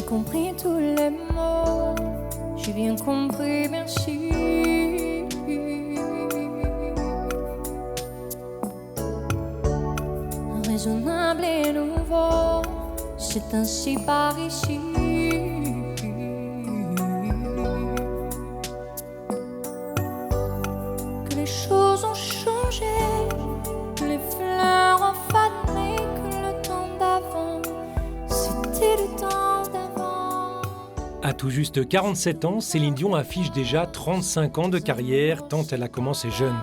compris tous les mots, j'ai bien compris, merci. Raisonnable et nouveau, c'est ainsi par ici. Que les choses ont changé, que les fleurs ont fané, que le temps d'avant, c'était le temps d'avant. À tout juste 47 ans, Céline Dion affiche déjà 35 ans de carrière tant elle a commencé jeune.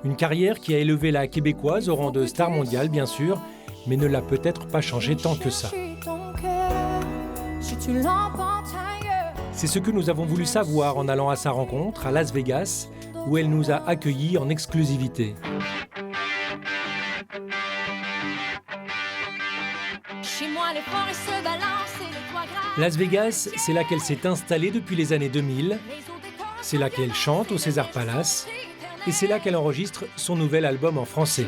Une carrière qui a élevé la Québécoise au rang de star mondiale, bien sûr, mais ne l'a peut-être pas changé tant que ça. C'est ce que nous avons voulu savoir en allant à sa rencontre à Las Vegas, où elle nous a accueillis en exclusivité. Las Vegas, c'est là qu'elle s'est installée depuis les années 2000. C'est là qu'elle chante au César Palace. Et c'est là qu'elle enregistre son nouvel album en français.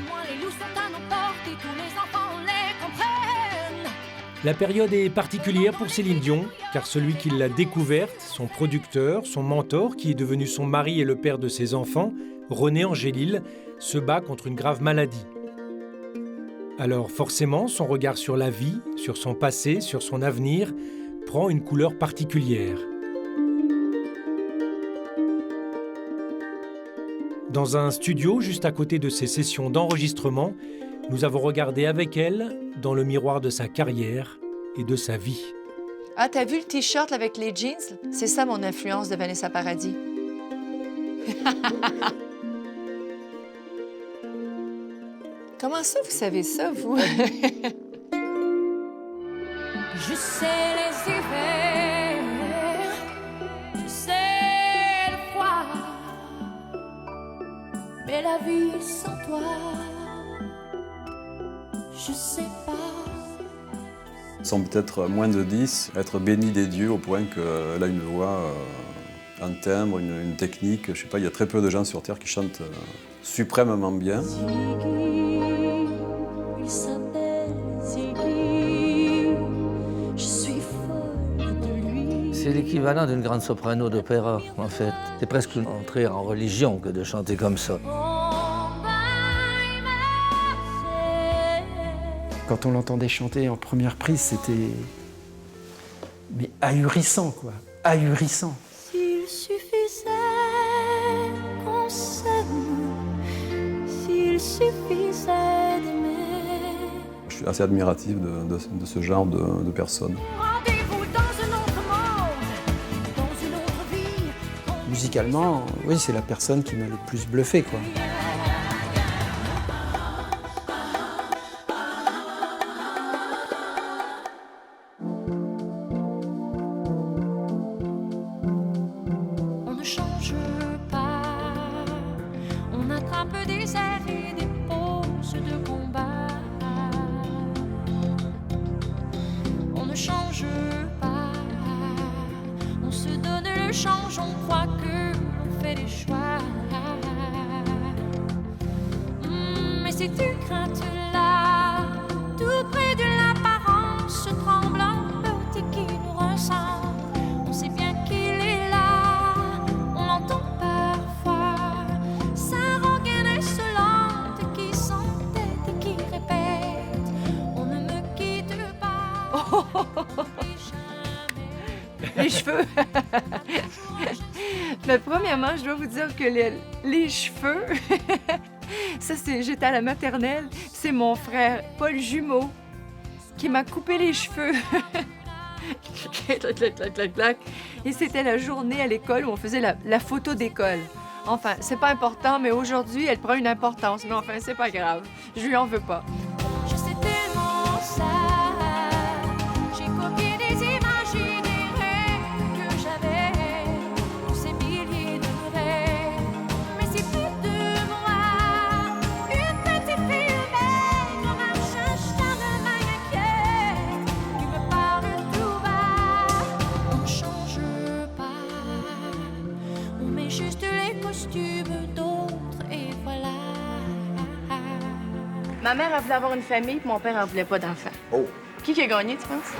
La période est particulière pour Céline Dion, car celui qui l'a découverte, son producteur, son mentor, qui est devenu son mari et le père de ses enfants, René Angélil, se bat contre une grave maladie. Alors forcément, son regard sur la vie, sur son passé, sur son avenir, prend une couleur particulière. Dans un studio juste à côté de ses sessions d'enregistrement, nous avons regardé avec elle dans le miroir de sa carrière et de sa vie. Ah, t'as vu le T-shirt avec les jeans? C'est ça mon influence de Vanessa Paradis. Comment ça, vous savez ça, vous? Je sais les hivers, je sais le froid, mais la vie sans toi, je sais pas. Sans peut-être moins de 10, être béni des dieux au point qu'elle a une voix, un timbre, une technique. Je sais pas, il y a très peu de gens sur Terre qui chantent suprêmement bien. Ziggy, il s'appelle Ziggy, je suis folle de lui. C'est l'équivalent d'une grande soprano d'opéra, en fait. C'est presque entrer en religion que de chanter comme ça. Quand on l'entendait chanter en première prise, c'était... mais ahurissant, quoi. Ahurissant. S'il suffisait qu'on s'aime, s'il suffisait d'aimer. Je suis assez admiratif de ce genre de personnes. Rendez-vous dans un autre monde, dans une autre vie. Musicalement, oui, c'est la personne qui m'a le plus bluffé, quoi. On ne change pas, on attrape des airs et des poses de combat. On ne change pas, on se donne le change, on croit que l'on fait des choix. Mais ces craintes-là, tout près de l'apparence tremblante qui nous ressemble, on sait bien qu'il est là, on l'entend parfois, sa rengaine insolente qui s'entête et qui répète, on ne me quitte pas. Les cheveux. Mais premièrement, je dois vous dire que les cheveux, ça c'est, j'étais à la maternelle, c'est mon frère Paul Jumeau qui m'a coupé les cheveux. Clac, clac, clac, clac, clac. Et c'était la journée à l'école où on faisait la photo d'école. Enfin, c'est pas important, mais aujourd'hui, elle prend une importance. Mais enfin, c'est pas grave. Je lui en veux pas. Je sais tellement ça, j'ai copié des images et des rêves que j'avais, tous ces milliers de rêves. Mais c'est plus de moi, une petite fille humaine, comme un chien inquiète, qui me parle tout bas. On ne change pas, on met juste les costumes d'autres et voilà. Ma mère, elle voulait avoir une famille, puis mon père, elle voulait pas d'enfants. Oh. Qui a gagné, tu penses?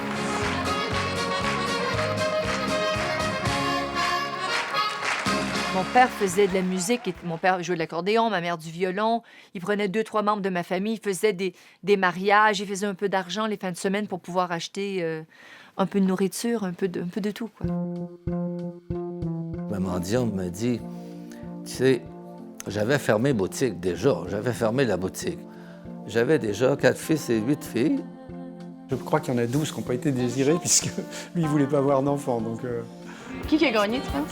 Mon père faisait de la musique. Mon père jouait de l'accordéon, ma mère du violon. Il prenait 2-3 membres de ma famille. Il faisait des mariages. Il faisait un peu d'argent les fins de semaine pour pouvoir acheter un peu de nourriture, un peu de tout, quoi. Maman Dion me dit, tu sais, j'avais fermé boutique déjà. J'avais fermé la boutique. J'avais déjà 4 fils et 8 filles. Je crois qu'il y en a 12 qui n'ont pas été désirés, puisque lui, il ne voulait pas avoir d'enfant. Donc, Qui a gagné, tu penses?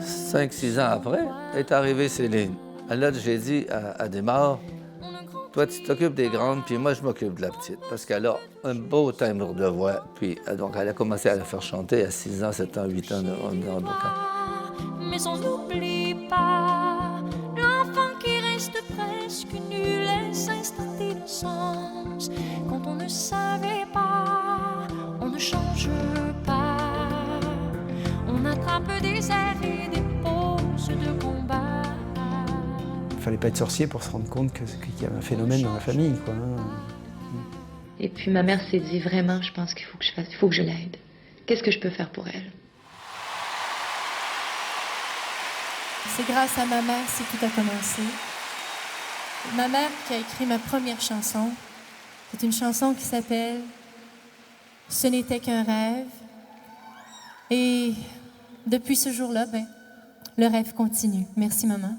5-6 ans après, est arrivée Céline. Là, j'ai dit à Desmarais, toi, tu t'occupes des grandes, puis moi, je m'occupe de la petite. Parce qu'elle a un beau timbre de voix. Puis, donc, elle a commencé à la faire chanter à 6 ans, 7 ans, 8 ans. Mais on n'oublie pas l'enfant qui reste presque nu, laisse instant d'innocence. Quand on ne savait pas, on ne change pas. On attrape des airs et des poses de combat. il ne fallait pas être sorcier pour se rendre compte qu'il y avait un phénomène dans la famille, quoi. Et puis ma mère s'est dit, vraiment, je pense qu'il faut que je l'aide. Qu'est-ce que je peux faire pour elle? C'est grâce à ma mère que tout a commencé. Ma mère qui a écrit ma première chanson. C'est une chanson qui s'appelle « Ce n'était qu'un rêve ». Et depuis ce jour-là, le rêve continue. Merci, maman.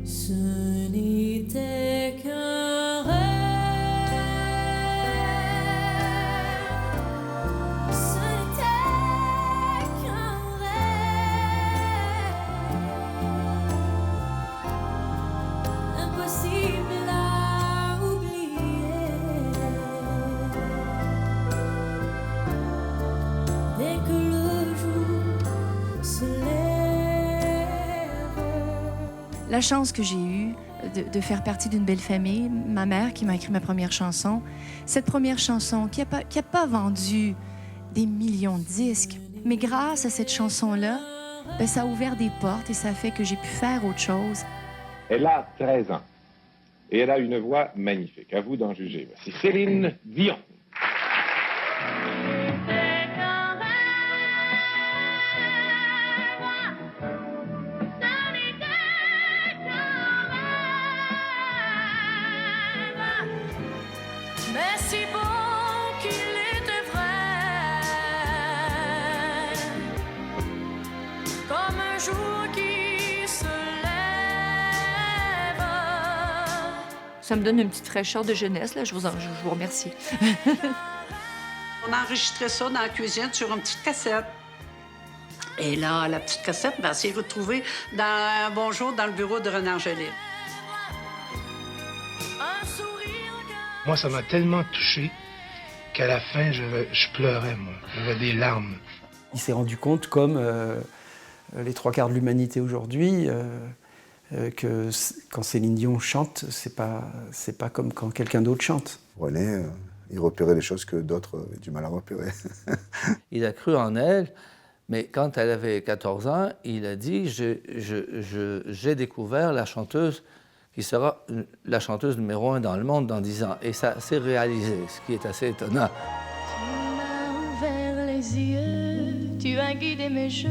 Ce n'était qu'un rêve. Ce n'était qu'un rêve. Impossible à oublier. Dès que le jour se lève. La chance que j'ai eue de faire partie d'une belle famille, ma mère qui m'a écrit ma première chanson, cette première chanson qui a pas vendu des millions de disques, mais grâce à cette chanson-là, ça a ouvert des portes et ça a fait que j'ai pu faire autre chose. Elle a 13 ans et elle a une voix magnifique. À vous d'en juger. Voici Céline Dion. Mais si beau qu'il était vrai, comme un jour qui se lève. Ça me donne une petite fraîcheur de jeunesse, là. Je vous remercie. On a enregistré ça dans la cuisine sur une petite cassette. Et là, la petite cassette, c'est retrouvée dans un bonjour dans le bureau de René Angélil. Moi, ça m'a tellement touché qu'à la fin, je pleurais, moi. J'avais des larmes. Il s'est rendu compte, comme les 3/4 de l'humanité aujourd'hui, que quand Céline Dion chante, c'est pas comme quand quelqu'un d'autre chante. René, il repérait des choses que d'autres avaient du mal à repérer. Il a cru en elle, mais quand elle avait 14 ans, il a dit j'ai découvert la chanteuse qui sera la chanteuse numéro 1 dans le monde dans 10 ans. Et ça s'est réalisé, ce qui est assez étonnant. Tu m'as ouvert les yeux, tu as guidé mes jeux.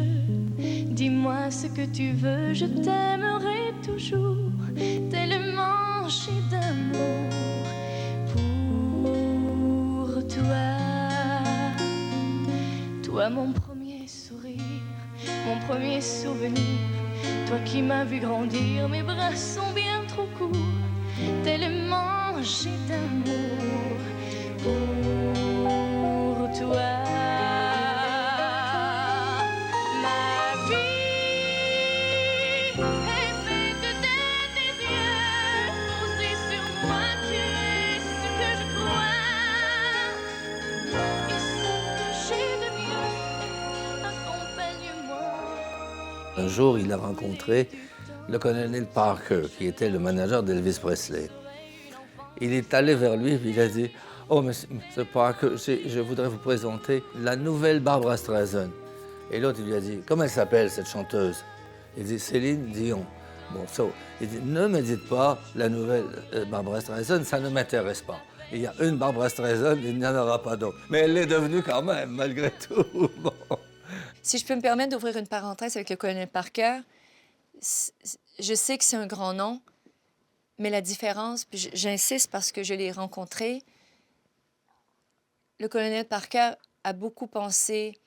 Dis-moi ce que tu veux, je t'aimerai toujours. Tellement j'ai d'amour pour toi. Toi, mon premier sourire, mon premier souvenir. Toi qui m'as vu grandir, mes bras sont bien trop courts. Tellement j'ai d'amour pour toi. Ma vie est faite de tes yeux. Posés sur moi, tu es ce que je crois. Et ce que j'ai de mieux, accompagne-moi. Un jour, il a rencontré le colonel Parker, qui était le manager d'Elvis Presley. Il est allé vers lui et il a dit « Oh, monsieur Parker, je voudrais vous présenter la nouvelle Barbra Streisand. » Et l'autre, il lui a dit, comment elle s'appelle, cette chanteuse? Il dit, Céline Dion. Bon, ça, il dit, ne me dites pas la nouvelle Barbra Streisand, ça ne m'intéresse pas. Il y a une Barbra Streisand, il n'y en aura pas d'autre. Mais elle l'est devenue quand même, malgré tout. Bon. Si je peux me permettre d'ouvrir une parenthèse avec le colonel Parker, je sais que c'est un grand nom, mais la différence, puis j'insiste parce que je l'ai rencontré, le colonel Parker a beaucoup pensé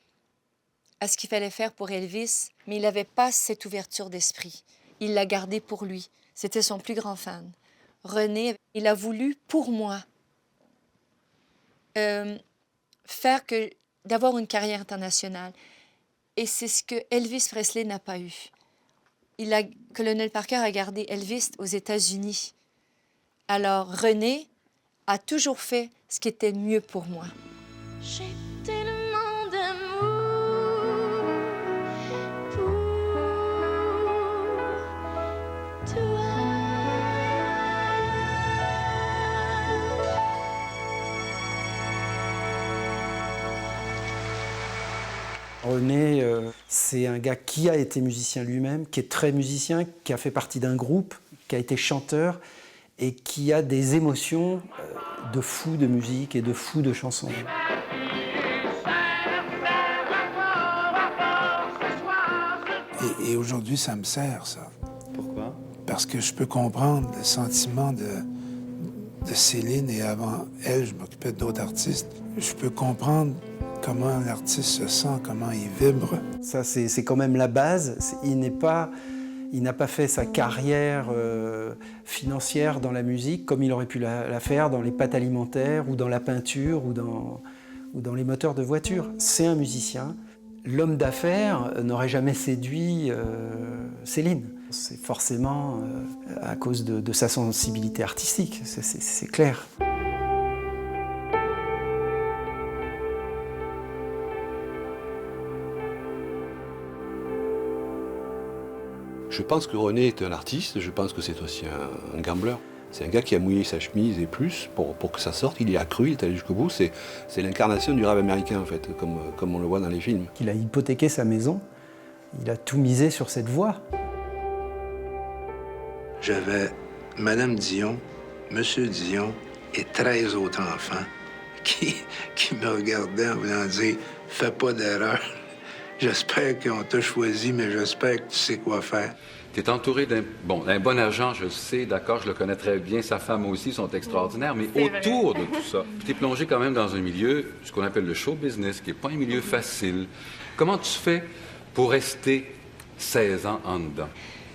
à ce qu'il fallait faire pour Elvis, mais il n'avait pas cette ouverture d'esprit. Il l'a gardé pour lui. C'était son plus grand fan. René, il a voulu, pour moi, d'avoir une carrière internationale. Et c'est ce que Elvis Presley n'a pas eu. Colonel Parker a gardé Elvis aux États-Unis. Alors, René a toujours fait ce qui était mieux pour moi. J'ai tellement d'amour pour toi. René, c'est un gars qui a été musicien lui-même, qui est très musicien, qui a fait partie d'un groupe, qui a été chanteur et qui a des émotions de fou de musique et de fou de chansons. Et aujourd'hui, ça me sert, ça. Pourquoi? Parce que je peux comprendre le sentiment de Céline, et avant elle, je m'occupais d'autres artistes. Je peux comprendre comment l'artiste se sent, comment il vibre. Ça, c'est quand même la base. Il n'a pas fait sa carrière financière dans la musique comme il aurait pu la faire dans les pâtes alimentaires ou dans la peinture ou dans les moteurs de voiture. C'est un musicien. L'homme d'affaires n'aurait jamais séduit Céline. C'est forcément à cause de sa sensibilité artistique, c'est clair. Je pense que René est un artiste, je pense que c'est aussi un gambler. C'est un gars qui a mouillé sa chemise et plus pour que ça sorte. Il y a cru, il est allé jusqu'au bout. C'est l'incarnation du rêve américain, en fait, comme on le voit dans les films. Il a hypothéqué sa maison, il a tout misé sur cette voix. J'avais Madame Dion, Monsieur Dion et 13 autres enfants qui me regardaient en voulant dire « Fais pas d'erreur. J'espère qu'on t'a choisi, mais j'espère que tu sais quoi faire. » Tu es entouré d'un bon agent, je le sais, d'accord, je le connais très bien, sa femme aussi sont extraordinaires, mais autour de tout ça, tu es plongé quand même dans un milieu, ce qu'on appelle le show business, qui n'est pas un milieu facile. Comment tu fais pour rester 16 ans en dedans?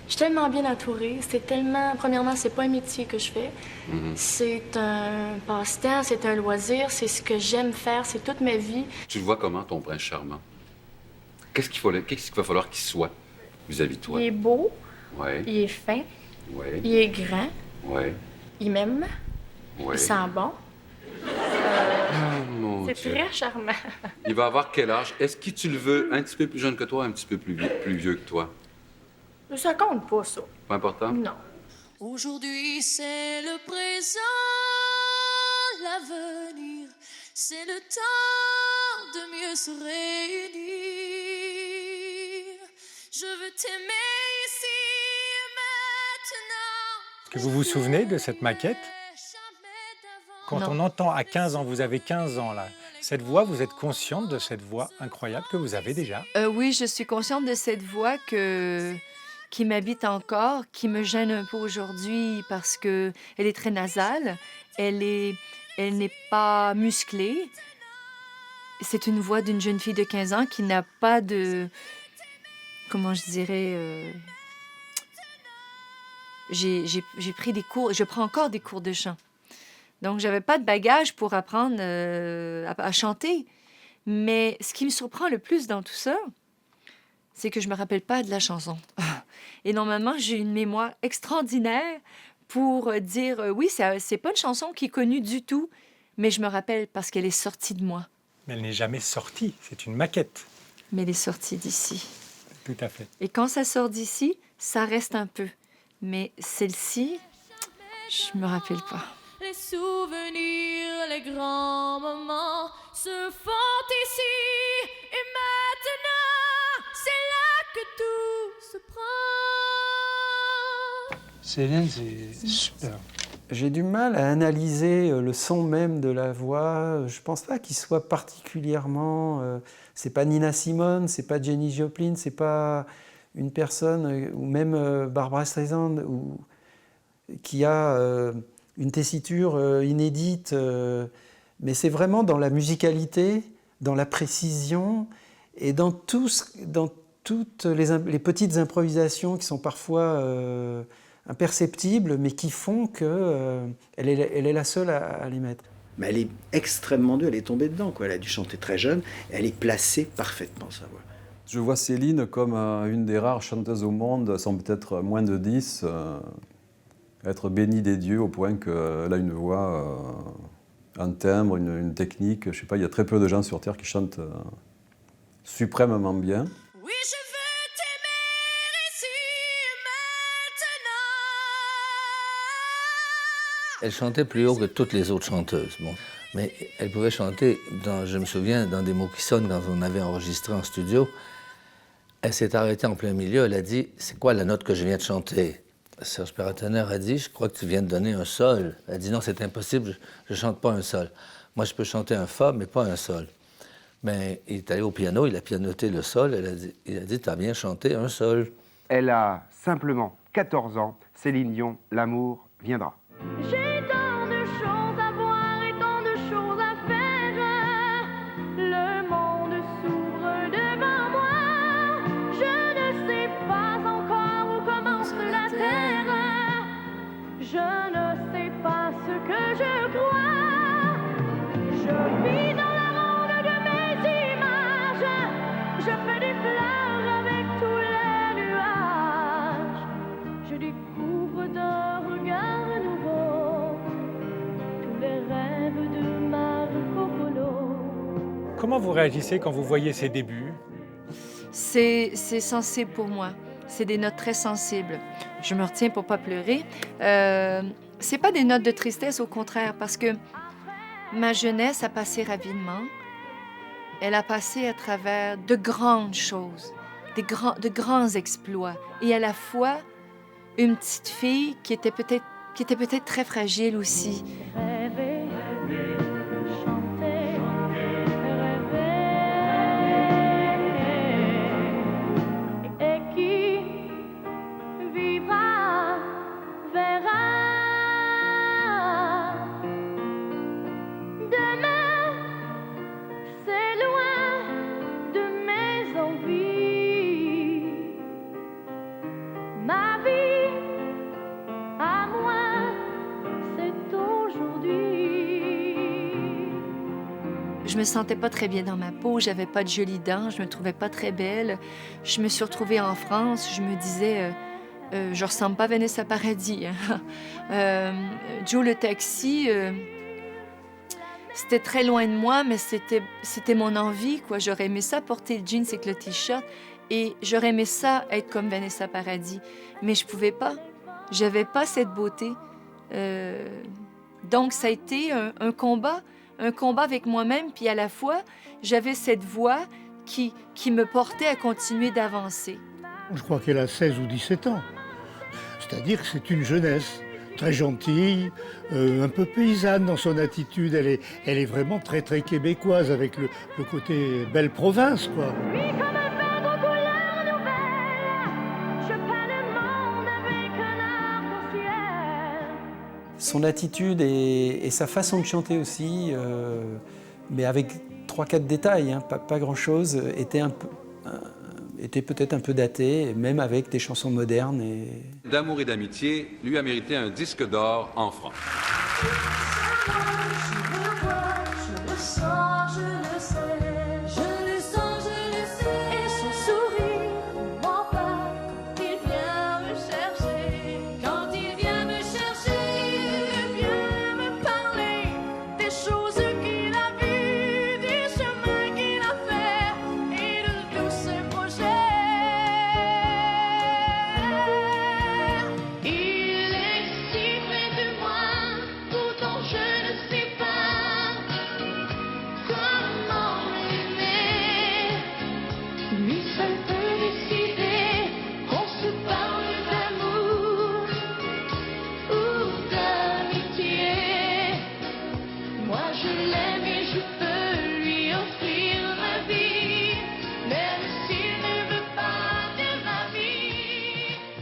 Je suis tellement bien entourée. C'est tellement... Premièrement, c'est pas un métier que je fais. C'est un passe-temps, c'est un loisir, c'est ce que j'aime faire, c'est toute ma vie. Tu le vois comment, ton prince charmant? Qu'est-ce qu'il va falloir qu'il soit vis-à-vis de toi? Il est beau. Ouais. Il est fin. Ouais. Il est grand. Ouais. Il m'aime. Ouais. Il sent bon. Mon C'est Dieu. très charmant. Il va avoir quel âge? Est-ce que tu le veux un petit peu plus jeune que toi, un petit peu plus vieux que toi? Ça compte pas, ça. Pas important? Non. Aujourd'hui, c'est le présent, l'avenir. C'est le temps de mieux se réunir. Je veux t'aimer ici, maintenant. Est-ce que vous vous souvenez de cette maquette? Quand on entend à 15 ans, vous avez 15 ans là, cette voix, vous êtes consciente de cette voix incroyable que vous avez déjà? Oui, je suis consciente de cette voix qui m'habite encore, qui me gêne un peu aujourd'hui parce qu'elle est très nasale, elle n'est pas musclée. C'est une voix d'une jeune fille de 15 ans qui n'a pas de... Comment je dirais... J'ai pris des cours, je prends encore des cours de chant. Donc, j'avais pas de bagage pour apprendre à chanter. Mais ce qui me surprend le plus dans tout ça, c'est que je me rappelle pas de la chanson. Et normalement, j'ai une mémoire extraordinaire pour dire oui, c'est pas une chanson qui est connue du tout, mais je me rappelle parce qu'elle est sortie de moi. Mais elle n'est jamais sortie, c'est une maquette. Mais elle est sortie d'ici. Tout à fait. Et quand ça sort d'ici, ça reste un peu. Mais celle-ci, je me rappelle pas. Les souvenirs, les grands moments se font ici et maintenant. se prend. Céline, c'est super. J'ai du mal à analyser le son même de la voix. Je pense pas qu'il soit particulièrement. C'est pas Nina Simone, c'est pas Jenny Joplin, c'est pas une personne, ou même Barbra Streisand, qui a une tessiture inédite. Mais c'est vraiment dans la musicalité, dans la précision et dans toutes les petites improvisations qui sont parfois imperceptibles, mais qui font qu'elle est la seule à les mettre. Mais elle est extrêmement douée, elle est tombée dedans, quoi. Elle a dû chanter très jeune, elle est placée parfaitement, sa voix. Je vois Céline comme une des rares chanteuses au monde, sans peut-être moins de 10, être bénie des dieux au point qu'elle a une voix, un timbre, une technique. Je sais pas, il y a très peu de gens sur Terre qui chantent suprêmement bien. Oui, je veux t'aimer ici, maintenant. Elle chantait plus haut que toutes les autres chanteuses. Bon. Mais elle pouvait chanter, je me souviens, dans des mots qui sonnent, quand on avait enregistré en studio. Elle s'est arrêtée en plein milieu, elle a dit « C'est quoi la note que je viens de chanter ?» Serge Paratener a dit « Je crois que tu viens de donner un sol. » Elle a dit « Non, c'est impossible, je ne chante pas un sol. Moi, je peux chanter un fa, mais pas un sol. » Mais il est allé au piano, il a pianoté le sol, il a dit « Tu as bien chanté un sol. » Elle a simplement 14 ans. Céline Dion, l'amour viendra. J'ai tant de choses à voir et tant de choses à faire. Le monde s'ouvre devant moi. Je ne sais pas encore où commence la terre. Je ne sais pas ce que je crois. Je vis dans la ronde de mes images. Je fais des fleurs avec tous les nuages. Je découvre d'un regard nouveau tous les rêves de Marco Polo. Comment vous réagissez quand vous voyez ses débuts? C'est sensible pour moi. C'est des notes très sensibles. Je me retiens pour pas pleurer. C'est pas des notes de tristesse, au contraire, parce que ma jeunesse a passé rapidement. Elle a passé à travers de grandes choses, de grands exploits, et à la fois une petite fille qui était peut-être très fragile aussi. Rêver, chanter, rêver. Et qui vivra verra. Demain, c'est loin de mes envies. Ma vie, à moi, c'est aujourd'hui. Je me sentais pas très bien dans ma peau, j'avais pas de jolies dents, je me trouvais pas très belle. Je me suis retrouvée en France, je me disais, je ressemble pas à Vanessa Paradis. Hein. Joe le taxi, c'était très loin de moi, mais c'était mon envie, quoi. J'aurais aimé ça porter le jeans avec le t-shirt et j'aurais aimé ça être comme Vanessa Paradis, mais je pouvais pas. J'avais pas cette beauté. Donc ça a été un combat avec moi-même, puis à la fois, j'avais cette voix qui me portait à continuer d'avancer. Je crois qu'elle a 16 ou 17 ans. C'est-à-dire que c'est une jeunesse très gentille, un peu paysanne dans son attitude. Elle est vraiment très, très québécoise, avec le côté belle province, quoi. Oui, comme un peintre aux couleurs nouvelles, je peins le monde avec un arc-en-ciel. Son attitude et sa façon de chanter aussi, mais avec 3-4 détails, hein, pas grand-chose, était peut-être un peu daté, même avec des chansons modernes. D'amour et d'amitié lui a mérité un disque d'or en France. Je le sens, je le sais, je le sens, je le sais. Et son sourire ne ment pas quand il vient me chercher. Quand il vient me chercher, il vient me parler des choses qu'il a vues, du chemin qu'il a fait et de tous ses projets. Il est si près de moi, pourtant je ne sais pas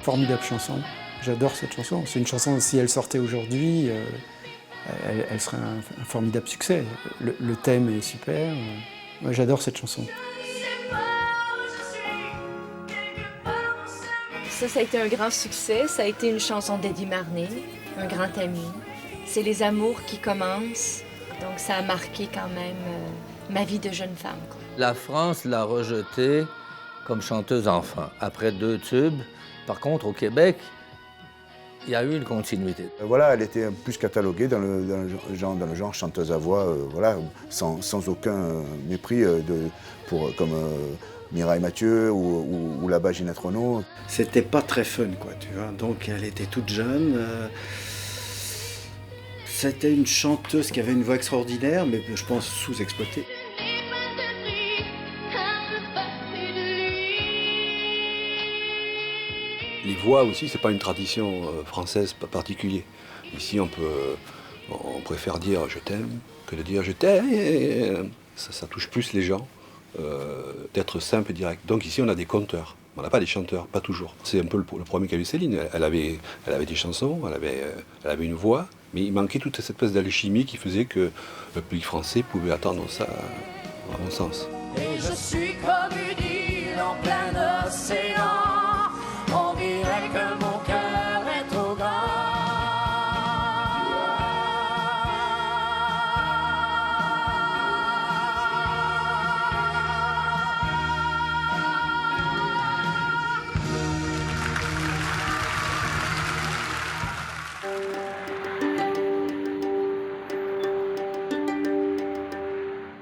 formidable chanson. J'adore cette chanson. C'est une chanson, si elle sortait aujourd'hui, elle serait un formidable succès. Le thème est super. Moi, j'adore cette chanson. Ça a été un grand succès. Ça a été une chanson d'Eddie Marnay, un grand ami. C'est les amours qui commencent. Donc, ça a marqué quand même ma vie de jeune femme, quoi. La France l'a rejetée comme chanteuse enfant, après 2 tubes. Par contre, au Québec, il y a eu une continuité. Voilà, elle était plus cataloguée dans le genre chanteuse à voix, voilà, sans aucun mépris comme Mireille Mathieu ou là-bas Ginette Renaud. C'était pas très fun, quoi, tu vois. Donc elle était toute jeune. C'était une chanteuse qui avait une voix extraordinaire, mais je pense sous-exploitée. Les voix aussi, c'est pas une tradition française particulière. Ici, on préfère dire « je t'aime » que de dire « je t'aime ». Ça touche plus les gens, d'être simple et direct. Donc ici, on a des conteurs. On n'a pas des chanteurs, pas toujours. C'est un peu le problème qu'a eu Céline. Elle avait des chansons, elle avait une voix, mais il manquait toute cette espèce d'alchimie qui faisait que le public français pouvait attendre ça, à mon sens. Et je suis comme une île en plein océan. On dirait que mon cœur est trop grand.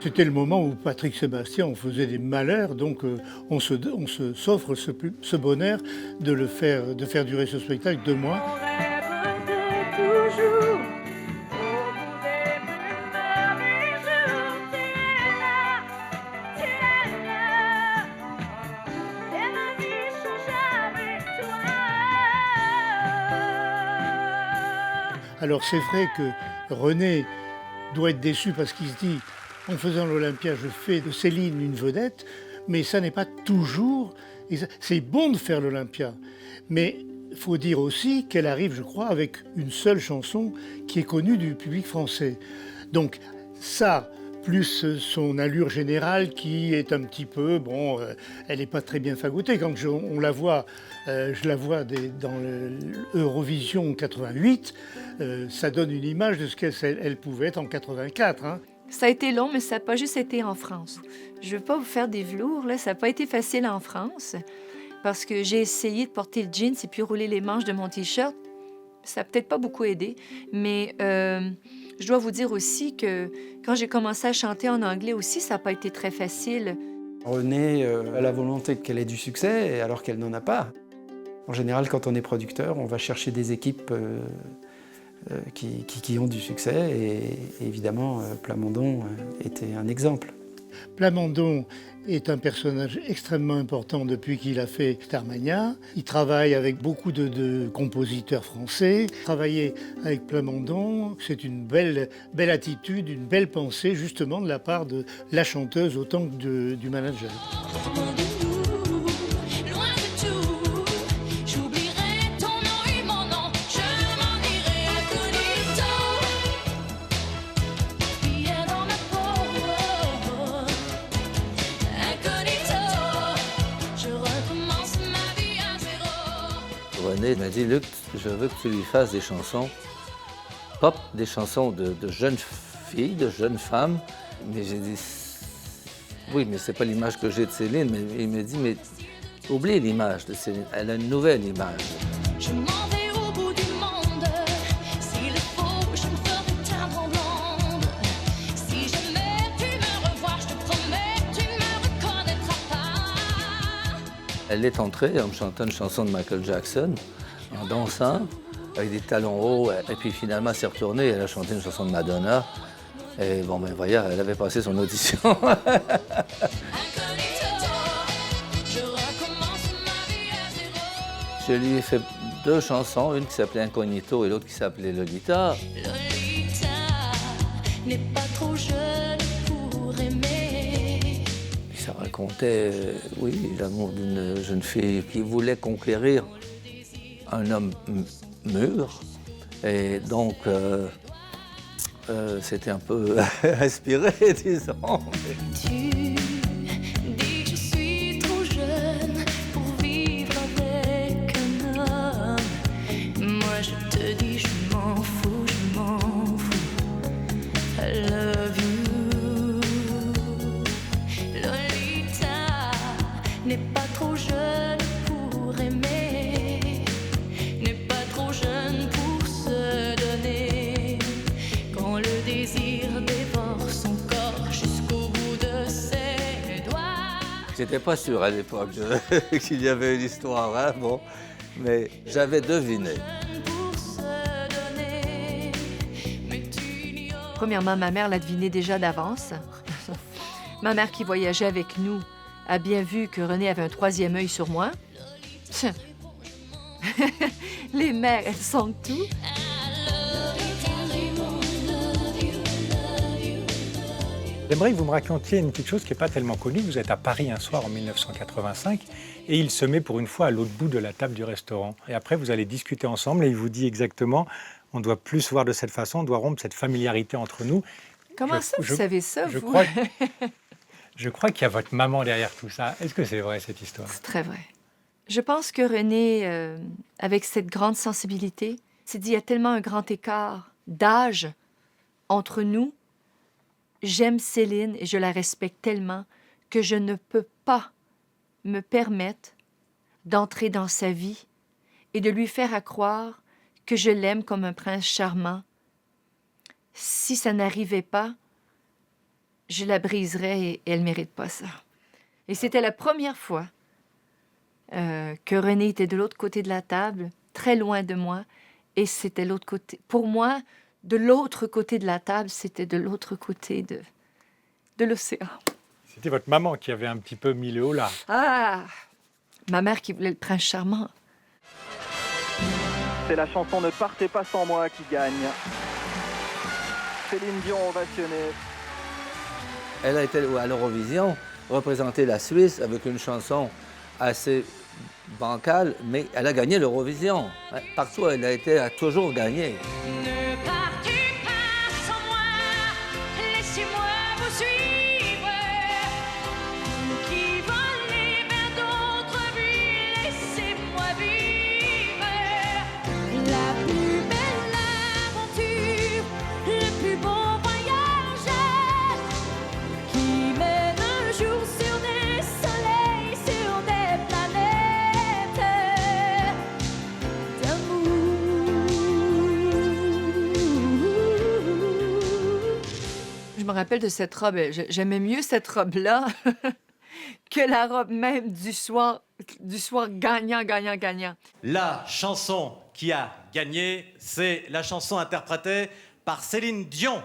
C'était le moment où Patrick Sébastien, on faisait des malheurs, donc on s'offre ce bonheur de faire durer ce spectacle 2 mois. Alors c'est vrai que René doit être déçu parce qu'il se dit, en faisant l'Olympia, je fais de Céline une vedette, mais ça n'est pas toujours... C'est bon de faire l'Olympia, mais il faut dire aussi qu'elle arrive, je crois, avec une seule chanson qui est connue du public français. Donc ça, plus son allure générale qui est un petit peu, bon, elle n'est pas très bien fagotée. Quand on la voit, je la vois dans l'Eurovision 88, ça donne une image de ce qu'elle pouvait être en 84. Hein. Ça a été long, mais ça n'a pas juste été en France. Je ne veux pas vous faire des velours, là. Ça n'a pas été facile en France parce que j'ai essayé de porter le jeans et puis rouler les manches de mon T-shirt. Ça n'a peut-être pas beaucoup aidé, mais je dois vous dire aussi que quand j'ai commencé à chanter en anglais aussi, ça n'a pas été très facile. Renée a la volonté qu'elle ait du succès alors qu'elle n'en a pas. En général, quand on est producteur, on va chercher des équipes qui ont du succès et évidemment Plamondon était un exemple. Plamondon est un personnage extrêmement important depuis qu'il a fait Starmania. Il travaille avec beaucoup de compositeurs français. Travailler avec Plamondon, c'est une belle attitude, une belle pensée justement de la part de la chanteuse autant que du manager. René m'a dit, Luc, je veux que tu lui fasses des chansons pop, des chansons de jeunes filles, de jeunes femmes. Mais j'ai dit, oui, mais c'est pas l'image que j'ai de Céline. Mais il me dit, mais oublie l'image de Céline, elle a une nouvelle image. Je m'en vais au bout du monde. S'il le faut, je me ferai teindre en blonde. Si jamais tu me revois, je te promets, tu ne me reconnaîtras pas. Elle est entrée en me chantant une chanson de Michael Jackson, en dansant, avec des talons hauts. Et puis finalement, elle s'est retournée, elle a chanté une chanson de Madonna. Et bon, ben voyez, elle avait passé son audition. Je lui ai fait 2 chansons, une qui s'appelait Incognito et l'autre qui s'appelait Lolita. Lolita n'est pas trop jeune pour aimer. Et ça racontait, oui, l'amour d'une jeune fille qui voulait conquérir un homme mûr. Et donc, c'était un peu inspiré, disons. Tu dis que je suis trop jeune pour vivre avec un homme. Moi je te dis je m'en fous, je m'en fous. I love you. Lolita n'est pas trop jeune pour aimer, n'est pas trop jeune pour se donner. Quand le désir dévore son corps jusqu'au bout de ses doigts. J'étais pas sûr à l'époque qu'il y avait une histoire, hein, bon, mais j'avais deviné. Premièrement, ma mère l'a deviné déjà d'avance. Ma mère qui voyageait avec nous a bien vu que René avait un troisième œil sur moi. Tiens. Les mères, elles sentent tout. J'aimerais que vous me racontiez une petite chose qui n'est pas tellement connue. Vous êtes à Paris un soir en 1985 et il se met pour une fois à l'autre bout de la table du restaurant. Et après, vous allez discuter ensemble et il vous dit exactement on doit plus se voir de cette façon, on doit rompre cette familiarité entre nous. Comment ça, vous savez ça, je vous? Je crois qu'il y a votre maman derrière tout ça. Est-ce que c'est vrai, cette histoire? C'est très vrai. Je pense que René, avec cette grande sensibilité, s'est dit il y a tellement un grand écart d'âge entre nous. J'aime Céline et je la respecte tellement que je ne peux pas me permettre d'entrer dans sa vie et de lui faire croire que je l'aime comme un prince charmant. Si ça n'arrivait pas, je la briserais et elle ne mérite pas ça. Et c'était la première fois que René était de l'autre côté de la table, très loin de moi, et c'était l'autre côté. Pour moi, de l'autre côté de la table, c'était de l'autre côté de l'océan. C'était votre maman qui avait un petit peu mis le haut là. Ah! Ma mère qui voulait le prince charmant. C'est la chanson Ne partez pas sans moi qui gagne. Céline Dion ovationnée. Elle a été à l'Eurovision représenter la Suisse avec une chanson assez bancale, mais elle a gagné l'Eurovision. Partout, elle a toujours gagné. Ne partez pas sans moi, laissez-moi vous suivre. Qui volez vers d'autres vies, laissez-moi vivre. La plus belle aventure, le plus beau voyage qui mène un jour sur des soleils, sur des planètes d'amour. Je me rappelle de cette robe. J'aimais mieux cette robe-là que la robe même du soir gagnant. La chanson qui a gagné, c'est la chanson interprétée par Céline Dion.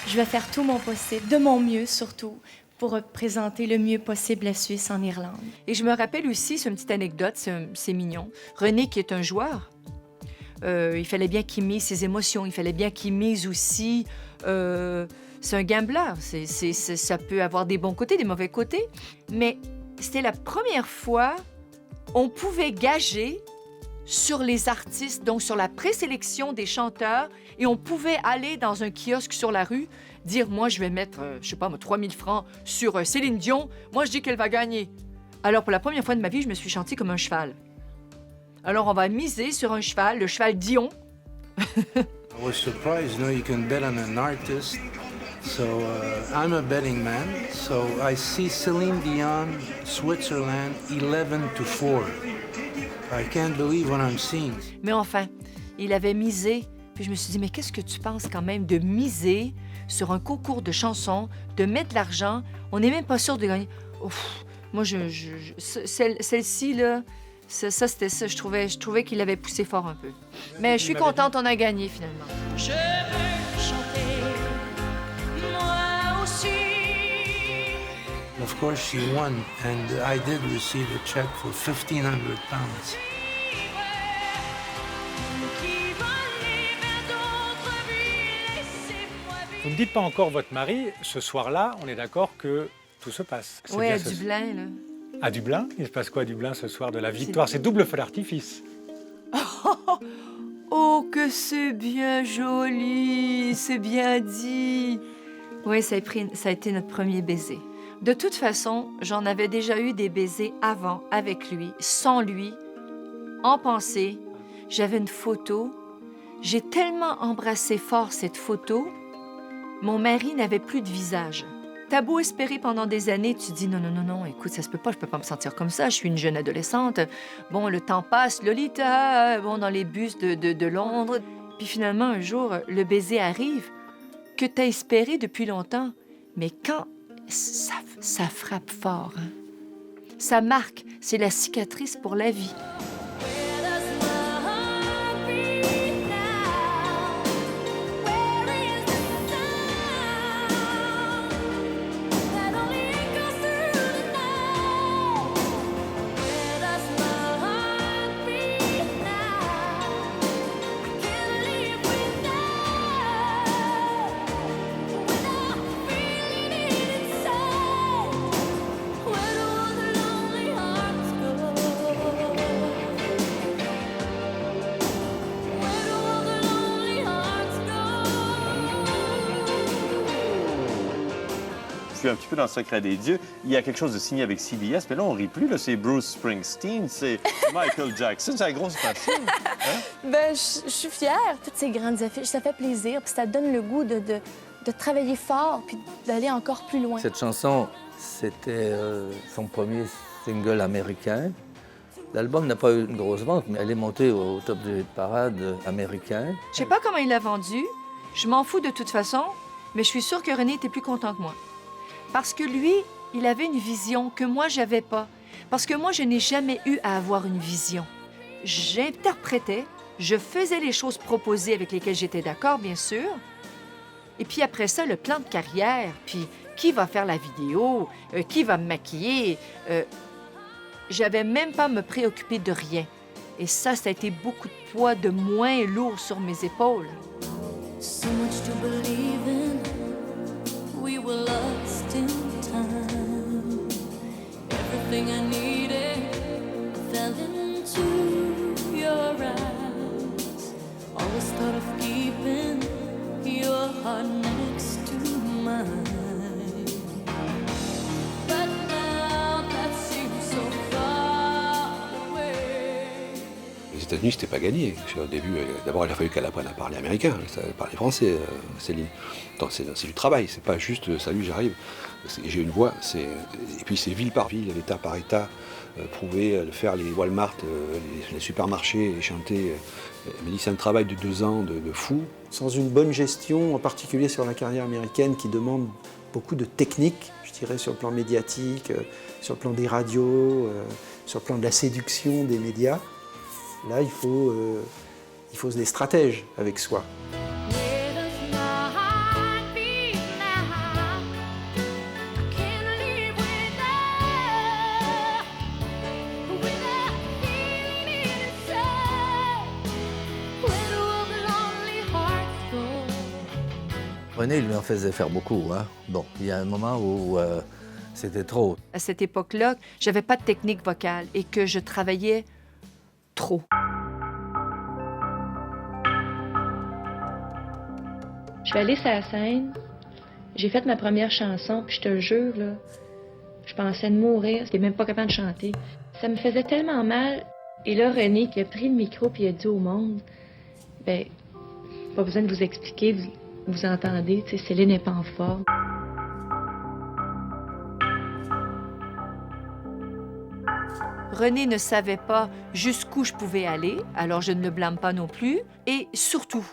Je vais faire tout mon possible, de mon mieux surtout, pour représenter le mieux possible la Suisse en Irlande. Et je me rappelle aussi, c'est une petite anecdote, c'est mignon. René, qui est un joueur, il fallait bien qu'il mise ses émotions, il fallait bien qu'il mise aussi... c'est un gambler, ça peut avoir des bons côtés, des mauvais côtés, mais c'était la première fois on pouvait gager sur les artistes, donc sur la présélection des chanteurs, et on pouvait aller dans un kiosque sur la rue, dire, moi, je vais mettre, je sais pas, 3000 francs sur Céline Dion, moi, je dis qu'elle va gagner. Alors, pour la première fois de ma vie, je me suis chantie comme un cheval. Alors, on va miser sur un cheval, le cheval Dion. I was surprised, you can bet on an artist. So I'm a betting man. So I see Celine Dion, Switzerland, 11-4. I can't believe what I'm seeing. Mais enfin, il avait misé. Puis je me suis dit, mais qu'est-ce que tu penses quand même de miser sur un concours de chansons, de mettre de l'argent? On n'est même pas sûr de gagner. Ouf, moi, celle-ci, là, ça c'était ça. Je trouvais qu'il avait poussé fort un peu. Mais je suis contente, on a gagné finalement. Je veux chanter, moi aussi. Of course, she won, and I did receive a check for £1,500. Vous ne dites pas encore votre mari. Ce soir-là, on est d'accord que tout se passe. Oui, à Dublin, là. À Dublin, il se passe quoi à Dublin ce soir de la victoire? C'est double feu d'artifice. Oh, que c'est bien joli, c'est bien dit. Oui, ça a été notre premier baiser. De toute façon, j'en avais déjà eu des baisers avant, avec lui, sans lui, en pensée. J'avais une photo. J'ai tellement embrassé fort cette photo, mon mari n'avait plus de visage. T'as beau espérer pendant des années, tu te dis non, écoute, ça se peut pas, je peux pas me sentir comme ça, je suis une jeune adolescente. Bon, le temps passe, Lolita, bon, dans les bus de Londres. Puis finalement, un jour, le baiser arrive que t'as espéré depuis longtemps. Mais quand ça frappe fort, hein? Ça marque, c'est la cicatrice pour la vie. Je suis un petit peu dans le secret des dieux. Il y a quelque chose de signé avec CBS, mais là, on rit plus. Là, c'est Bruce Springsteen, c'est Michael Jackson. C'est la grosse machine. Hein? Ben, je suis fière, toutes ces grandes affiches. Ça fait plaisir, puis ça donne le goût de travailler fort, puis d'aller encore plus loin. Cette chanson, c'était son premier single américain. L'album n'a pas eu une grosse vente, mais elle est montée au top du parade américain. Je sais pas comment il l'a vendu. Je m'en fous de toute façon, mais je suis sûre que René était plus content que moi. Parce que lui, il avait une vision que moi, j'avais pas. Parce que moi, je n'ai jamais eu à avoir une vision. J'interprétais, je faisais les choses proposées avec lesquelles j'étais d'accord, bien sûr. Et puis après ça, le plan de carrière, puis qui va faire la vidéo, qui va me maquiller. J'avais même pas à me préoccuper de rien. Et ça a été beaucoup de poids de moins lourd sur mes épaules. So much to believe in, we were lost in time. Everything I needed fell into your eyes. Always thought of keeping your heart next to mine. But now that seems so far away. Les États-Unis, c'était pas gagné. Au début, d'abord, il a fallu qu'elle apprenne à parler américain, à parler français, Céline. Donc, c'est du travail, c'est pas juste « salut, j'arrive ». J'ai une voix, et puis c'est ville par ville, état par état, prouver, faire les Walmart, les supermarchés, et chanter. Mais c'est un travail de 2 ans de fou. Sans une bonne gestion, en particulier sur la carrière américaine, qui demande beaucoup de technique, je dirais, sur le plan médiatique, sur le plan des radios, sur le plan de la séduction des médias. Là, il faut des stratèges avec soi. René, il lui en faisait faire beaucoup. Hein? Bon, il y a un moment où c'était trop. À cette époque-là, j'avais pas de technique vocale et que je travaillais trop. Je suis allée sur la scène, j'ai fait ma première chanson, puis je te le jure, là, je pensais de mourir, j'étais même pas capable de chanter. Ça me faisait tellement mal. Et là, René, qui a pris le micro puis il a dit au monde, ben, pas besoin de vous expliquer, vous entendez, tu sais, Céline n'est pas en forme. René ne savait pas jusqu'où je pouvais aller, alors je ne le blâme pas non plus. Et surtout,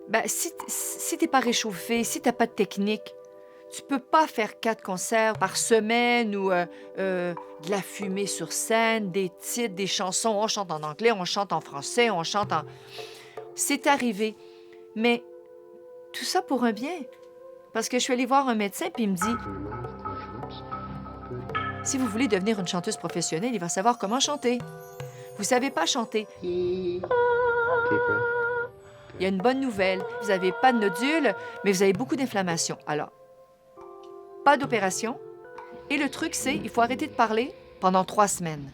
ben, si t'es pas réchauffé, si t'as pas de technique, tu peux pas faire 4 concerts par semaine ou de la fumée sur scène, des titres, des chansons. On chante en anglais, on chante en français, on chante en... C'est arrivé. Mais tout ça pour un bien. Parce que je suis allée voir un médecin puis il me dit... Si vous voulez devenir une chanteuse professionnelle, il va savoir comment chanter. Vous savez pas chanter. Il y a une bonne nouvelle. Vous n'avez pas de nodules, mais vous avez beaucoup d'inflammation. Alors, pas d'opération, Et le truc, c'est il faut arrêter de parler pendant 3 semaines.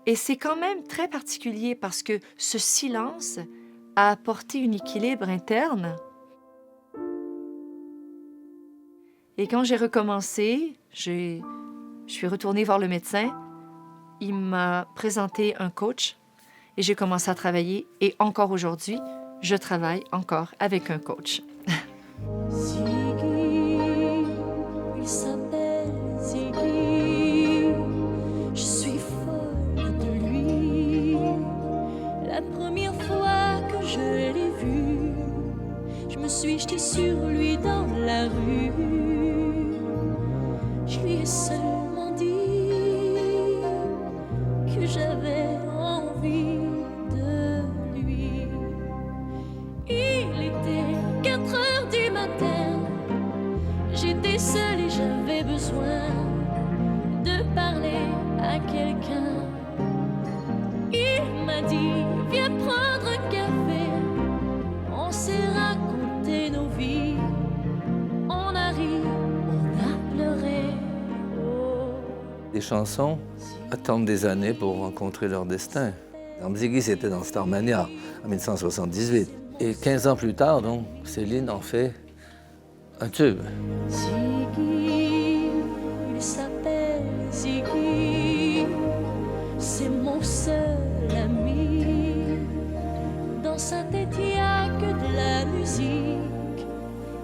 Et c'est quand même très particulier parce que ce silence a apporté un équilibre interne. Et quand j'ai recommencé, je suis retournée voir le médecin. Il m'a présenté un coach et j'ai commencé à travailler. Et encore aujourd'hui, je travaille encore avec un coach. Ziggy, il s'appelle Ziggy. Je suis folle de lui. La première fois que je l'ai vu, je me suis jetée sur lui dans la rue. Je lui ai seulement dit que j'avais envie de lui. Il était 4 heures du matin. J'étais seule et j'avais besoin de parler à quelqu'un. Il m'a dit, viens prendre un café. On s'est raconté nos vies. On a ri, on a pleuré. Les chansons attendent des années pour rencontrer leur destin. Ziggy, c'était dans Starmania en 1978. Et 15 ans plus tard, donc, Céline en fait un tube. Ziggy, il s'appelle Ziggy. C'est mon seul ami. Dans sa tête, il n'y a que de la musique.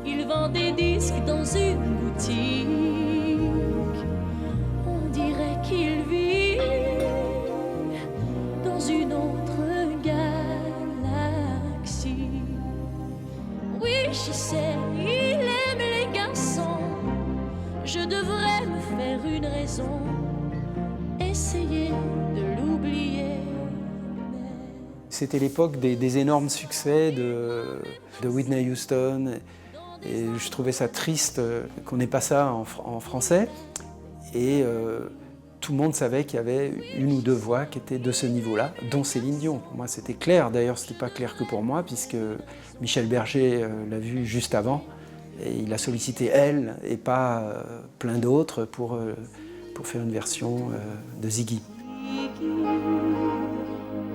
Il vend des disques dans une boutique. On dirait qu'il vit dans une autre galaxie. Oui, je sais, il aime les garçons. Je devrais me faire une raison, essayer de l'oublier. C'était l'époque des énormes succès de Whitney Houston. Et je trouvais ça triste qu'on n'ait pas ça en français. Et tout le monde savait qu'il y avait une ou deux voix qui étaient de ce niveau-là, dont Céline Dion. Pour moi, c'était clair. D'ailleurs, ce n'était pas clair que pour moi, puisque Michel Berger l'a vue juste avant. Et il a sollicité elle et pas plein d'autres pour faire une version de Ziggy.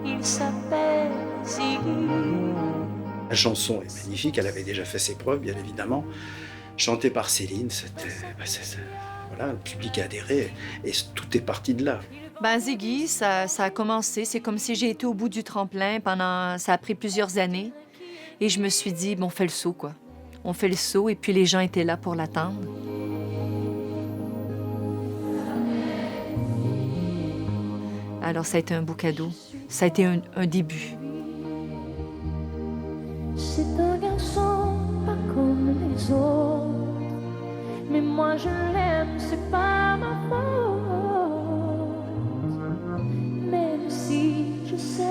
Il s'appelle Ziggy. La chanson est magnifique, elle avait déjà fait ses preuves, bien évidemment. Chantée par Céline, voilà, le public a adhéré et tout est parti de là. Ben Ziggy, ça a commencé. C'est comme si j'ai été au bout du tremplin ça a pris plusieurs années. Et je me suis dit, bon, on fait le saut, quoi. On fait le saut et puis les gens étaient là pour l'attendre. Alors ça a été un beau cadeau. Ça a été un début. C'est un garçon pas comme les autres, mais moi je l'aime, c'est pas ma faute. Même si je sais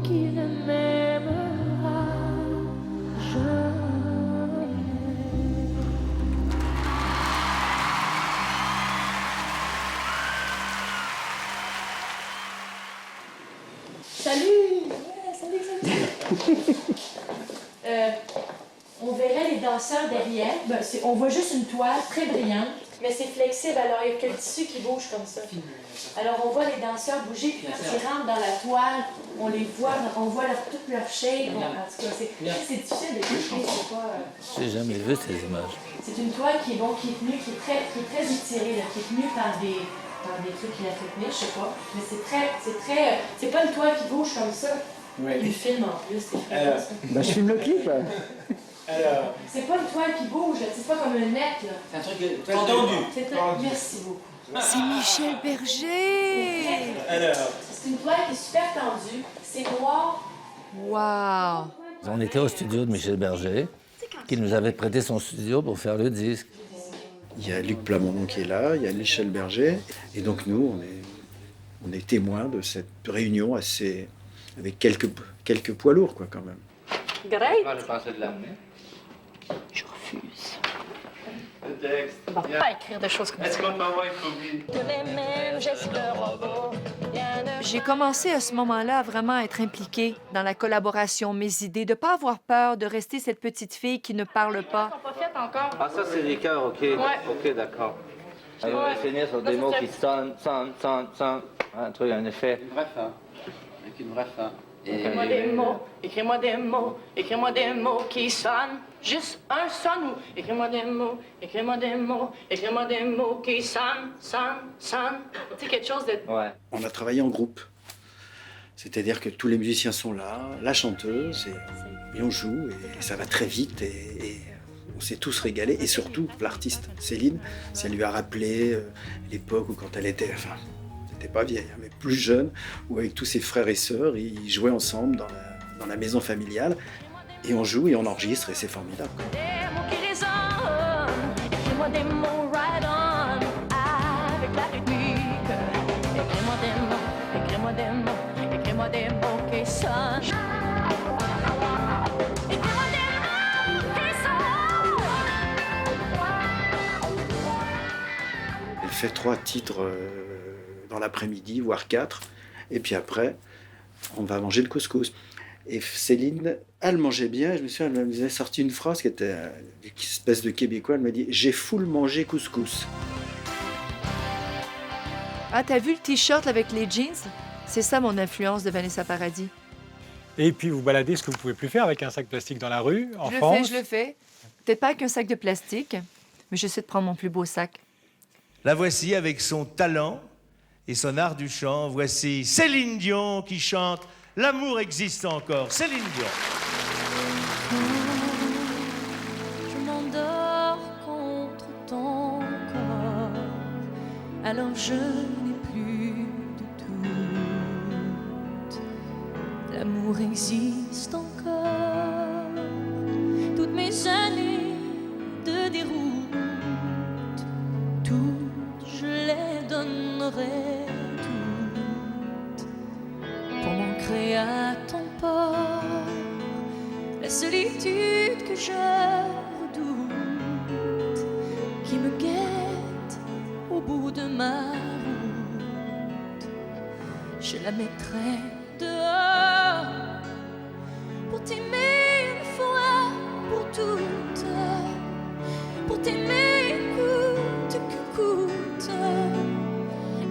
qu'il ne m'aimera jamais. Salut! On verrait les danseurs derrière. On voit juste une toile très brillante, mais c'est flexible, alors il y a que le tissu qui bouge comme ça. Alors on voit les danseurs bouger, puis quand ils rentrent dans la toile, on les voit, on voit toute leur shape. C'est difficile d'expliquer, c'est pas... J'ai jamais vu ces images. C'est une toile qui est tenue, qui est très étirée, là, qui est tenue par des trucs qui la fait tenir, je sais pas. Mais c'est pas une toile qui bouge comme ça. Oui. Il filme en plus, c'est très ça. Je filme le clip. Alors... C'est pas une toile qui bouge, c'est pas comme un net, là. C'est un truc tendu. Merci beaucoup. C'est Michel Berger! C'est une toile qui est super tendue, c'est noir. Wow! On était au studio de Michel Berger, qui nous avait prêté son studio pour faire le disque. Il y a Luc Plamondon qui est là, il y a Michel Berger. Et donc nous, on est témoins de cette réunion avec quelques poids lourds, quoi, quand même. Great! Je pensais de l'amener. Je refuse. Le texte. On va pas écrire des choses comme ça. Est-ce qu'on peut avoir une copie? De les mêmes gestes de robot, rien ne J'ai commencé à ce moment-là à vraiment être impliquée dans la collaboration, mes idées, de ne pas avoir peur de rester cette petite fille qui ne parle pas. sont pas faites encore. Ah, ça, c'est des cœurs, OK. Ouais. OK, d'accord. On va finir sur des mots qui sonnent. Un truc, un effet. Une vraie fin. Avec une vraie fin. Écris-moi des mots, écris-moi des mots, écris-moi des mots qui sonnent. Juste un sonne ou écris-moi des mots, écris-moi des mots, écris-moi des mots qui sonnent. Tu sais, quelque chose de... Ouais. On a travaillé en groupe. C'est-à-dire que tous les musiciens sont là, la chanteuse, et on joue, et ça va très vite, et on s'est tous régalés. Et surtout, l'artiste, Céline, ça lui a rappelé l'époque où quand elle était... Enfin, c'était pas vieille, mais plus jeune, où avec tous ses frères et sœurs, ils jouaient ensemble dans la maison familiale. Et on joue et on enregistre et c'est formidable. Des mots qui résonnent, écris-moi des mots right on, avec la rythmique. Écris-moi des mots, écris-moi des mots, écris-moi des mots qui sonnent. Écris-moi des mots qui sonnent. Elle fait 3 titres dans l'après-midi, voire 4. Et puis après, on va manger le couscous. Et Céline, elle mangeait bien. Je me souviens, elle nous a sorti une phrase qui était une espèce de québécois. Elle m'a dit « J'ai full mangé couscous ». Ah, t'as vu le T-shirt avec les jeans? C'est ça mon influence de Vanessa Paradis. Et puis vous baladez ce que vous pouvez plus faire avec un sac plastique dans la rue, en France. Je le fais. Peut-être pas avec un sac de plastique, mais j'essaie de prendre mon plus beau sac. La voici avec son talent et son art du chant. Voici Céline Dion qui chante « L'amour existe encore ». Céline Dion. Je m'endors contre ton corps, alors je n'ai plus de doute. L'amour existe encore, toutes mes années de déroute, toutes je les donnerai. Pour m'ancrer à ton port, la solitude que je redoute, qui me guette au bout de ma route, je la mettrai dehors pour t'aimer une fois pour toutes, pour t'aimer coûte que coûte,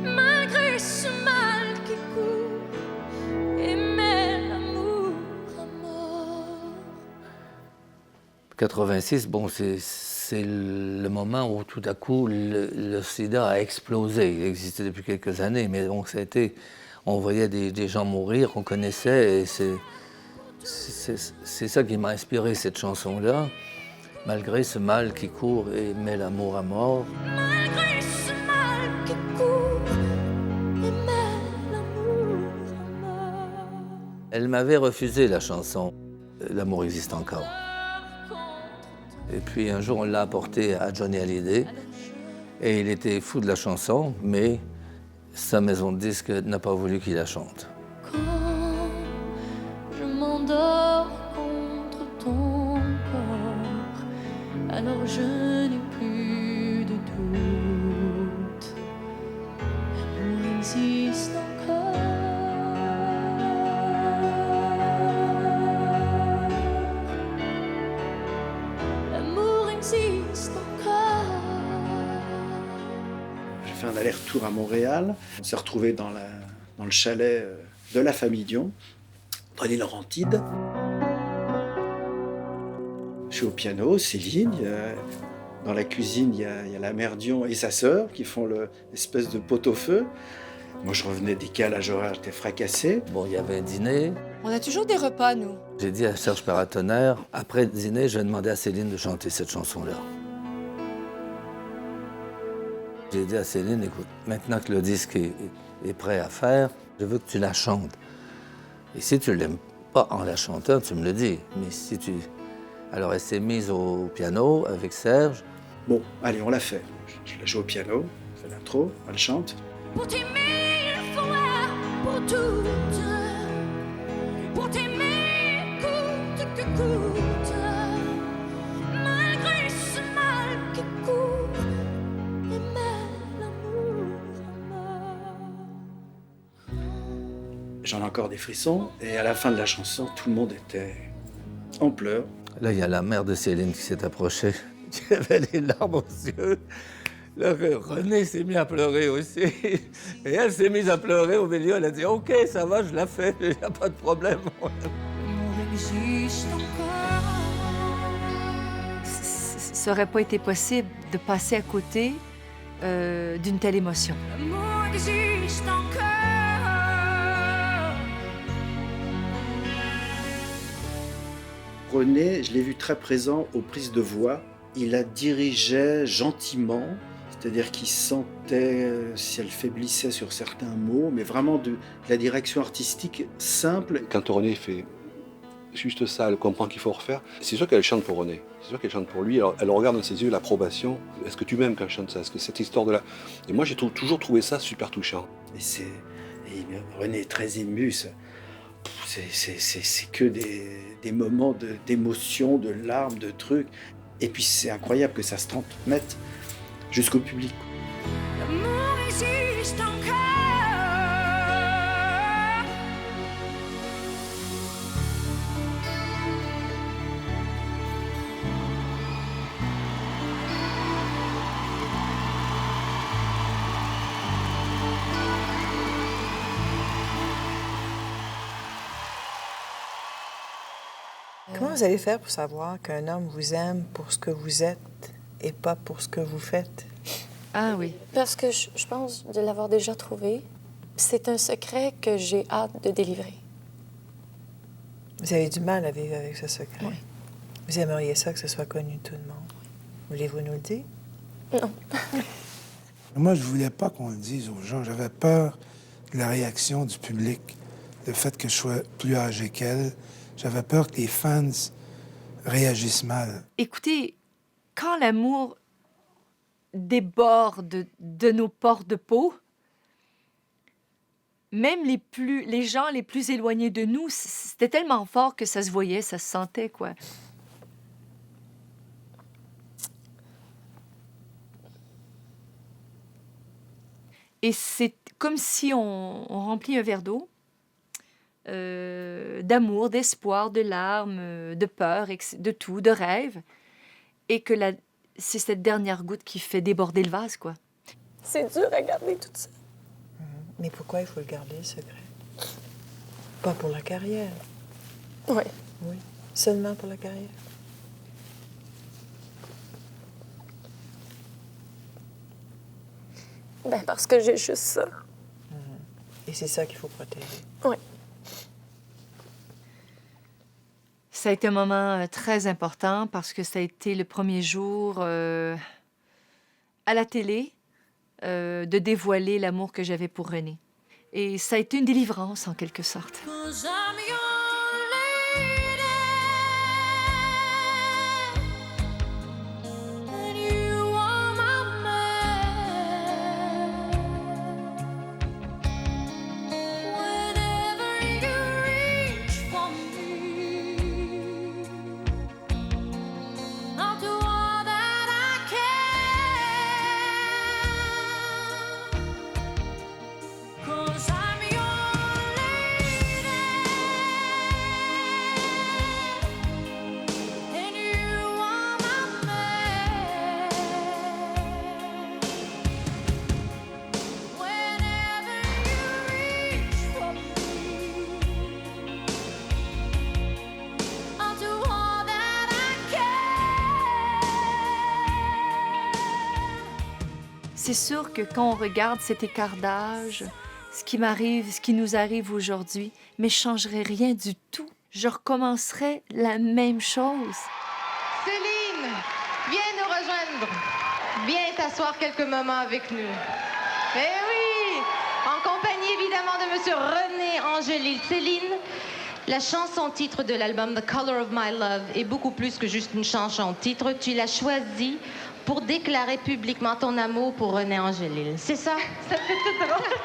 malgré ce mal qui court. 86, bon, c'est le moment où tout à coup le sida a explosé. Il existait depuis quelques années, mais donc ça a été, on voyait des gens mourir qu'on connaissait, et c'est ça qui m'a inspiré cette chanson-là. Malgré ce mal qui court et met l'amour à mort. Malgré ce mal qui court et met l'amour à mort. Elle m'avait refusé la chanson « L'amour existe encore ». Et puis un jour, on l'a apporté à Johnny Hallyday. Et il était fou de la chanson, mais sa maison de disques n'a pas voulu qu'il la chante. Quand je m'endors contre ton corps, alors je n'ai plus de doute. L'amour existe encore. J'ai fait un aller-retour à Montréal. On s'est retrouvés dans le chalet de la famille Dion, dans l'île Laurentide. Je suis au piano, Céline. Dans la cuisine, il y a la mère Dion et sa sœur qui font l'espèce de pot-au-feu. Moi, je revenais des calages horaires, j'étais fracassé. Bon, il y avait un dîner. On a toujours des repas, nous. J'ai dit à Serge Paratonnerre, après le dîner, je vais demander à Céline de chanter cette chanson-là. J'ai dit à Céline, écoute, maintenant que le disque est prêt à faire, je veux que tu la chantes. Et si tu l'aimes pas en la chantant, tu me le dis. Mais si tu... Alors elle s'est mise au piano avec Serge. Bon, allez, on l'a fait. Je la joue au piano, je fais l'intro, elle chante. Pour t'aimer une fois pour toutes, pour t'aimer coûte que coûte, malgré ce mal qui court et met l'amour à mort. J'en ai encore des frissons. Et à la fin de la chanson, tout le monde était en pleurs. Là, il y a la mère de Céline qui s'est approchée, qui avait les larmes aux yeux. Là, René s'est mis à pleurer aussi. Et elle s'est mise à pleurer au milieu. Elle a dit « OK, ça va, je la fais, il n'y a pas de problème. » Ça n'aurait pas été possible de passer à côté d'une telle émotion. L'amour existe encore. René, je l'ai vu très présent aux prises de voix. Il la dirigeait gentiment, c'est-à-dire qu'il sentait si elle faiblissait sur certains mots, mais vraiment de la direction artistique simple. Quand René fait juste ça, elle comprend qu'il faut refaire, c'est sûr qu'elle chante pour René, c'est sûr qu'elle chante pour lui, alors elle regarde dans ses yeux l'approbation. Est-ce que tu m'aimes quand je chante ça? Est-ce que cette histoire de là... Et moi j'ai toujours trouvé ça super touchant. Et René est très ému, c'est que des moments d'émotion, de larmes, de trucs. Et puis c'est incroyable que ça se transmette jusqu'au public. L'amour existe encore. Comment vous allez faire pour savoir qu'un homme vous aime pour ce que vous êtes et pas pour ce que vous faites? Ah oui. Parce que je pense de l'avoir déjà trouvé. C'est un secret que j'ai hâte de délivrer. Vous avez du mal à vivre avec ce secret? Oui. Vous aimeriez ça que ce soit connu de tout le monde? Voulez-vous nous le dire? Non. Moi, je voulais pas qu'on le dise aux gens. J'avais peur de la réaction du public, le fait que je sois plus âgé qu'elle. J'avais peur que les fans réagissent mal. Écoutez, quand l'amour déborde de nos pores de peau, même les gens les plus éloignés de nous, c'était tellement fort que ça se voyait, ça se sentait, quoi. Et c'est comme si on remplit un verre d'eau, d'amour, d'espoir, de larmes, de peur, de tout, de rêve, et que c'est cette dernière goutte qui fait déborder le vase, quoi. C'est dur à garder tout ça. Mais pourquoi il faut le garder, le secret? Pas pour la carrière. Oui. Oui. Seulement pour la carrière. Ben parce que j'ai juste ça. Et c'est ça qu'il faut protéger. Oui. Ça a été un moment très important parce que ça a été le premier jour à la télé de dévoiler l'amour que j'avais pour René. Et ça a été une délivrance, en quelque sorte. C'est sûr que quand on regarde cet écart d'âge, ce qui m'arrive, ce qui nous arrive aujourd'hui, mais je ne changerais rien du tout. Je recommencerais la même chose. Céline, viens nous rejoindre. Viens t'asseoir quelques moments avec nous. Eh oui, en compagnie évidemment de Monsieur René Angélil. Céline, la chanson-titre de l'album The Color of My Love est beaucoup plus que juste une chanson-titre. Tu l'as choisie pour déclarer publiquement ton amour pour René Angélil. C'est ça? Ça te fait tout drôle?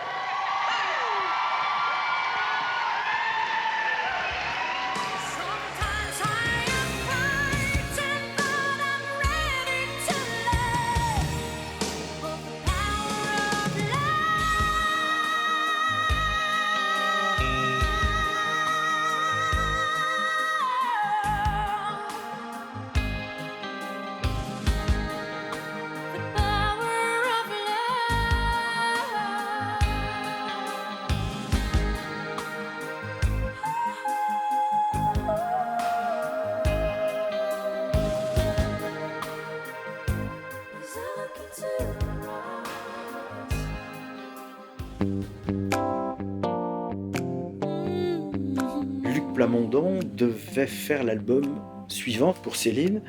Plamondon devait faire l'album suivant pour Céline.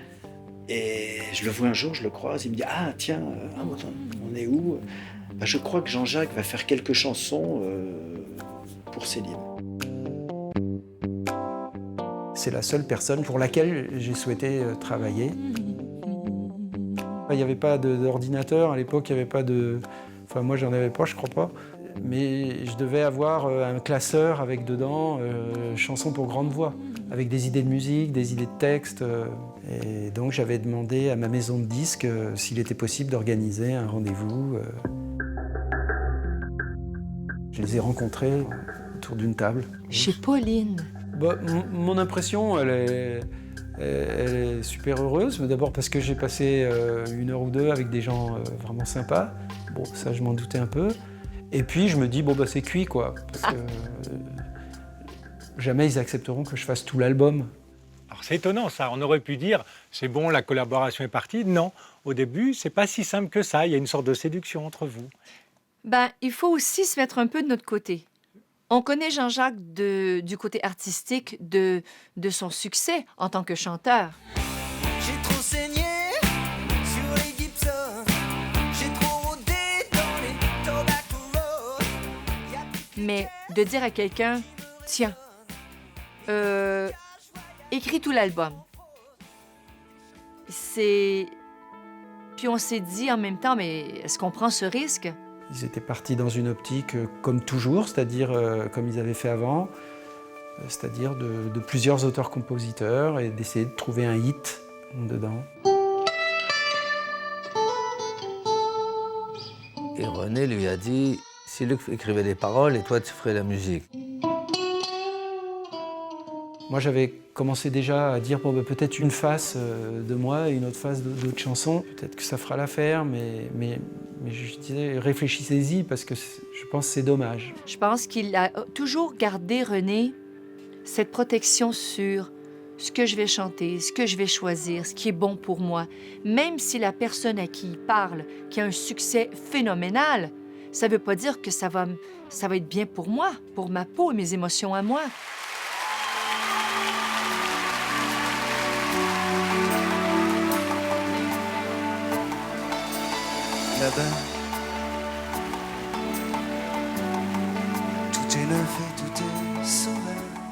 Et je le vois un jour, je le croise, il me dit « Ah tiens, on est où ?» Je crois que Jean-Jacques va faire quelques chansons pour Céline. C'est la seule personne pour laquelle j'ai souhaité travailler. Il n'y avait pas d'ordinateur, à l'époque il n'y avait pas de... Enfin moi j'en avais pas, je crois pas. Mais je devais avoir un classeur avec dedans chansons pour grande voix, avec des idées de musique, des idées de texte. Et donc j'avais demandé à ma maison de disques s'il était possible d'organiser un rendez-vous. Je les ai rencontrés autour d'une table. Chez Pauline. Mon impression, elle est super heureuse. D'abord parce que j'ai passé 1 heure ou 2 avec des gens vraiment sympas. Bon, ça je m'en doutais un peu. Et puis je me dis, c'est cuit quoi. Parce que jamais ils accepteront que je fasse tout l'album. Alors c'est étonnant ça, on aurait pu dire, c'est bon, la collaboration est partie. Non, au début, c'est pas si simple que ça. Il y a une sorte de séduction entre vous. Il faut aussi se mettre un peu de notre côté. On connaît Jean-Jacques du côté artistique de son succès en tant que chanteur. J'ai trop saigné sur les Gibson, j'ai trop rôdé dans les Tobacco Road. Mais de dire à quelqu'un, tiens, écris tout l'album. Puis on s'est dit en même temps, mais est-ce qu'on prend ce risque? Ils étaient partis dans une optique comme toujours, c'est-à-dire comme ils avaient fait avant, c'est-à-dire de plusieurs auteurs-compositeurs et d'essayer de trouver un hit dedans. Et René lui a dit, si Luc écrivait les paroles et toi tu ferais la musique. Moi j'avais commencé déjà à dire peut-être une face de moi et une autre face d'autres chansons. Peut-être que ça fera l'affaire, mais je disais réfléchissez-y parce que je pense que c'est dommage. Je pense qu'il a toujours gardé, René, cette protection sur ce que je vais chanter, ce que je vais choisir, ce qui est bon pour moi. Même si la personne à qui il parle, qui a un succès phénoménal, ça ne veut pas dire que ça va être bien pour moi, pour ma peau et mes émotions à moi. Là-bas, tout est neuf et tout est sauvage.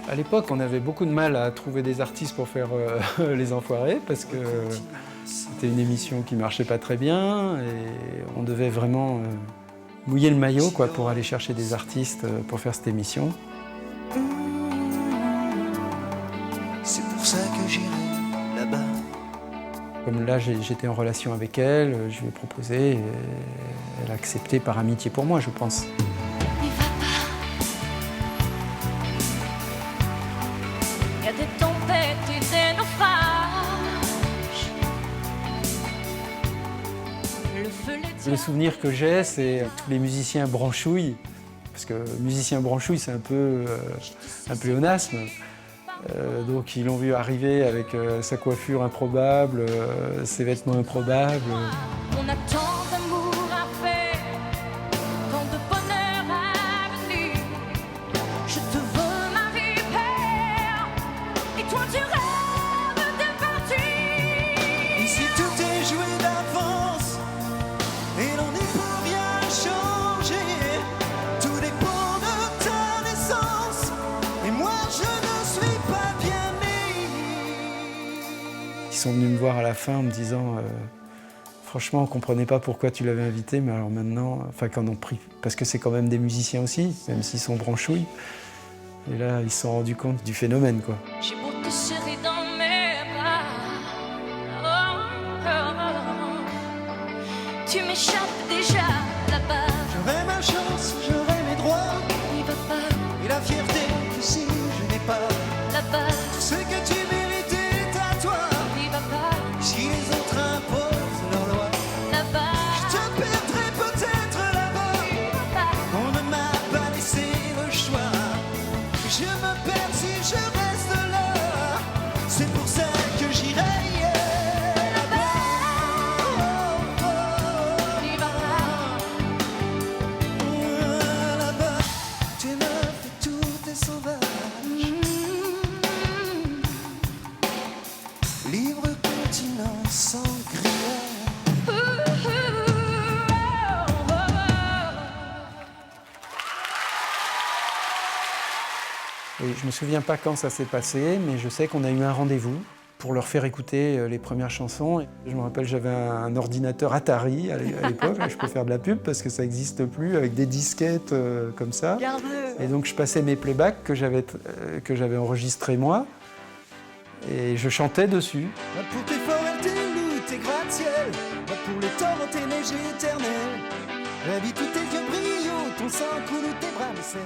À l'époque, on avait beaucoup de mal à trouver des artistes pour faire Les Enfoirés parce que c'était une émission qui marchait pas très bien et on devait vraiment mouiller le maillot pour aller chercher des artistes pour faire cette émission. C'est pour ça que j'irai là-bas. Comme là, j'étais en relation avec elle, je lui ai proposé et elle a accepté par amitié pour moi, je pense. Il y a des tempêtes et des naufrages. Le souvenir que j'ai, c'est tous les musiciens branchouilles, parce que musicien branchouille, c'est un peu un pléonasme. Donc ils l'ont vu arriver avec sa coiffure improbable, ses vêtements improbables. On a tant d'amour à faire, tant de bonheur à venir. Je te veux ma père, et toi tu rêves de partir. Ici tout est joué d'avance, et l'on n'y peut rien changer. Tout dépend de ta naissance, et moi je ne suis pas. Ils sont venus me voir à la fin en me disant franchement, on ne comprenait pas pourquoi tu l'avais invité, mais alors maintenant, quand on prie, parce que c'est quand même des musiciens aussi, même s'ils sont branchouilles. Et là, ils se sont rendus compte du phénomène, quoi. J'ai beau te serrer dans mes bras, tu m'échappes déjà là-bas. J'aurai ma chance, j'aurai mes droits. N'y va pas. Et la fierté que si je n'ai pas là-bas. Ce que tu mérites est à toi. N'y va pas. Si les autres imposent leurs lois là-bas. Je te perdrai peut-être là-bas. On ne m'a pas laissé le choix. Je me perds si je reste là. C'est pour ça que j'irai là-bas. N'y va Et je ne me souviens pas quand ça s'est passé, mais je sais qu'on a eu un rendez-vous pour leur faire écouter les premières chansons. Je me rappelle, j'avais un ordinateur Atari à l'époque, je peux faire de la pub parce que ça n'existe plus, avec des disquettes comme ça. Garde-le. Et donc je passais mes playbacks que j'avais enregistrés moi, et je chantais dessus. Pour tes forêts, tes loups, tes gratte-ciel, pour les torrents, tes neiges éternelles, la vie, tous tes yeux brillants, ton sang coule tes bras me serrent.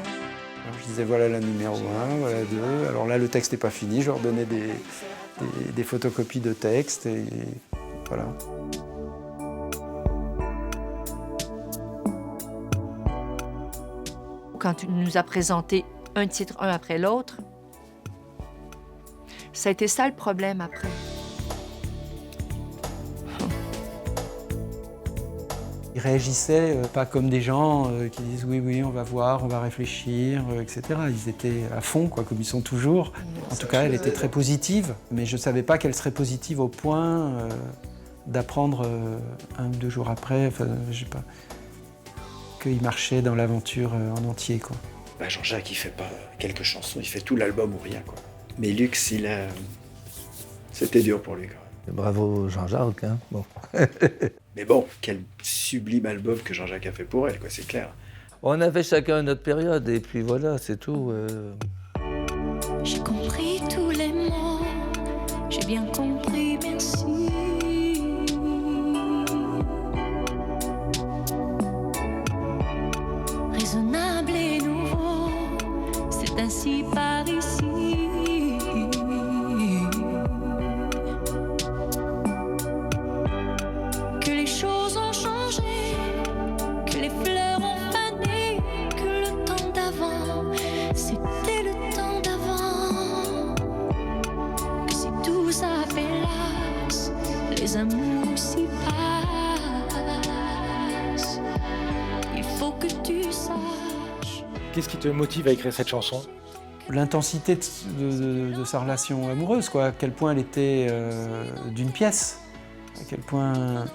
Alors je disais voilà la numéro 1, voilà 2. Alors là le texte n'est pas fini, je leur donnais des photocopies de texte et voilà. Quand tu nous as présenté un titre un après l'autre, ça a été ça le problème après. Ils réagissaient pas comme des gens qui disent oui, on va voir, on va réfléchir, etc. Ils étaient à fond, quoi, comme ils sont toujours. En tout cas, elle était très positive, mais je ne savais pas qu'elle serait positive au point d'apprendre 1 ou 2 jours après, enfin, je sais pas, qu'il marchait dans l'aventure en entier, quoi. Bah, Jean-Jacques, il fait pas quelques chansons, il fait tout l'album ou rien, quoi. Mais Lux, c'était dur pour lui, quoi. Bravo Jean-Jacques, hein. Bon. Mais bon, quel sublime album que Jean-Jacques a fait pour elle, quoi, c'est clair. On avait chacun notre période, et puis voilà, c'est tout. J'ai compris tous les mots, j'ai bien compris, merci. Raisonnable et nouveau, c'est ainsi par ici. Que les choses ont changé, que les fleurs ont fané, que le temps d'avant, c'était le temps d'avant. Que si tout ça fait las, les amours s'y passent. Il faut que tu saches. Qu'est-ce qui te motive à écrire cette chanson? L'intensité de sa relation amoureuse, quoi. À quel point elle était d'une pièce. À quel point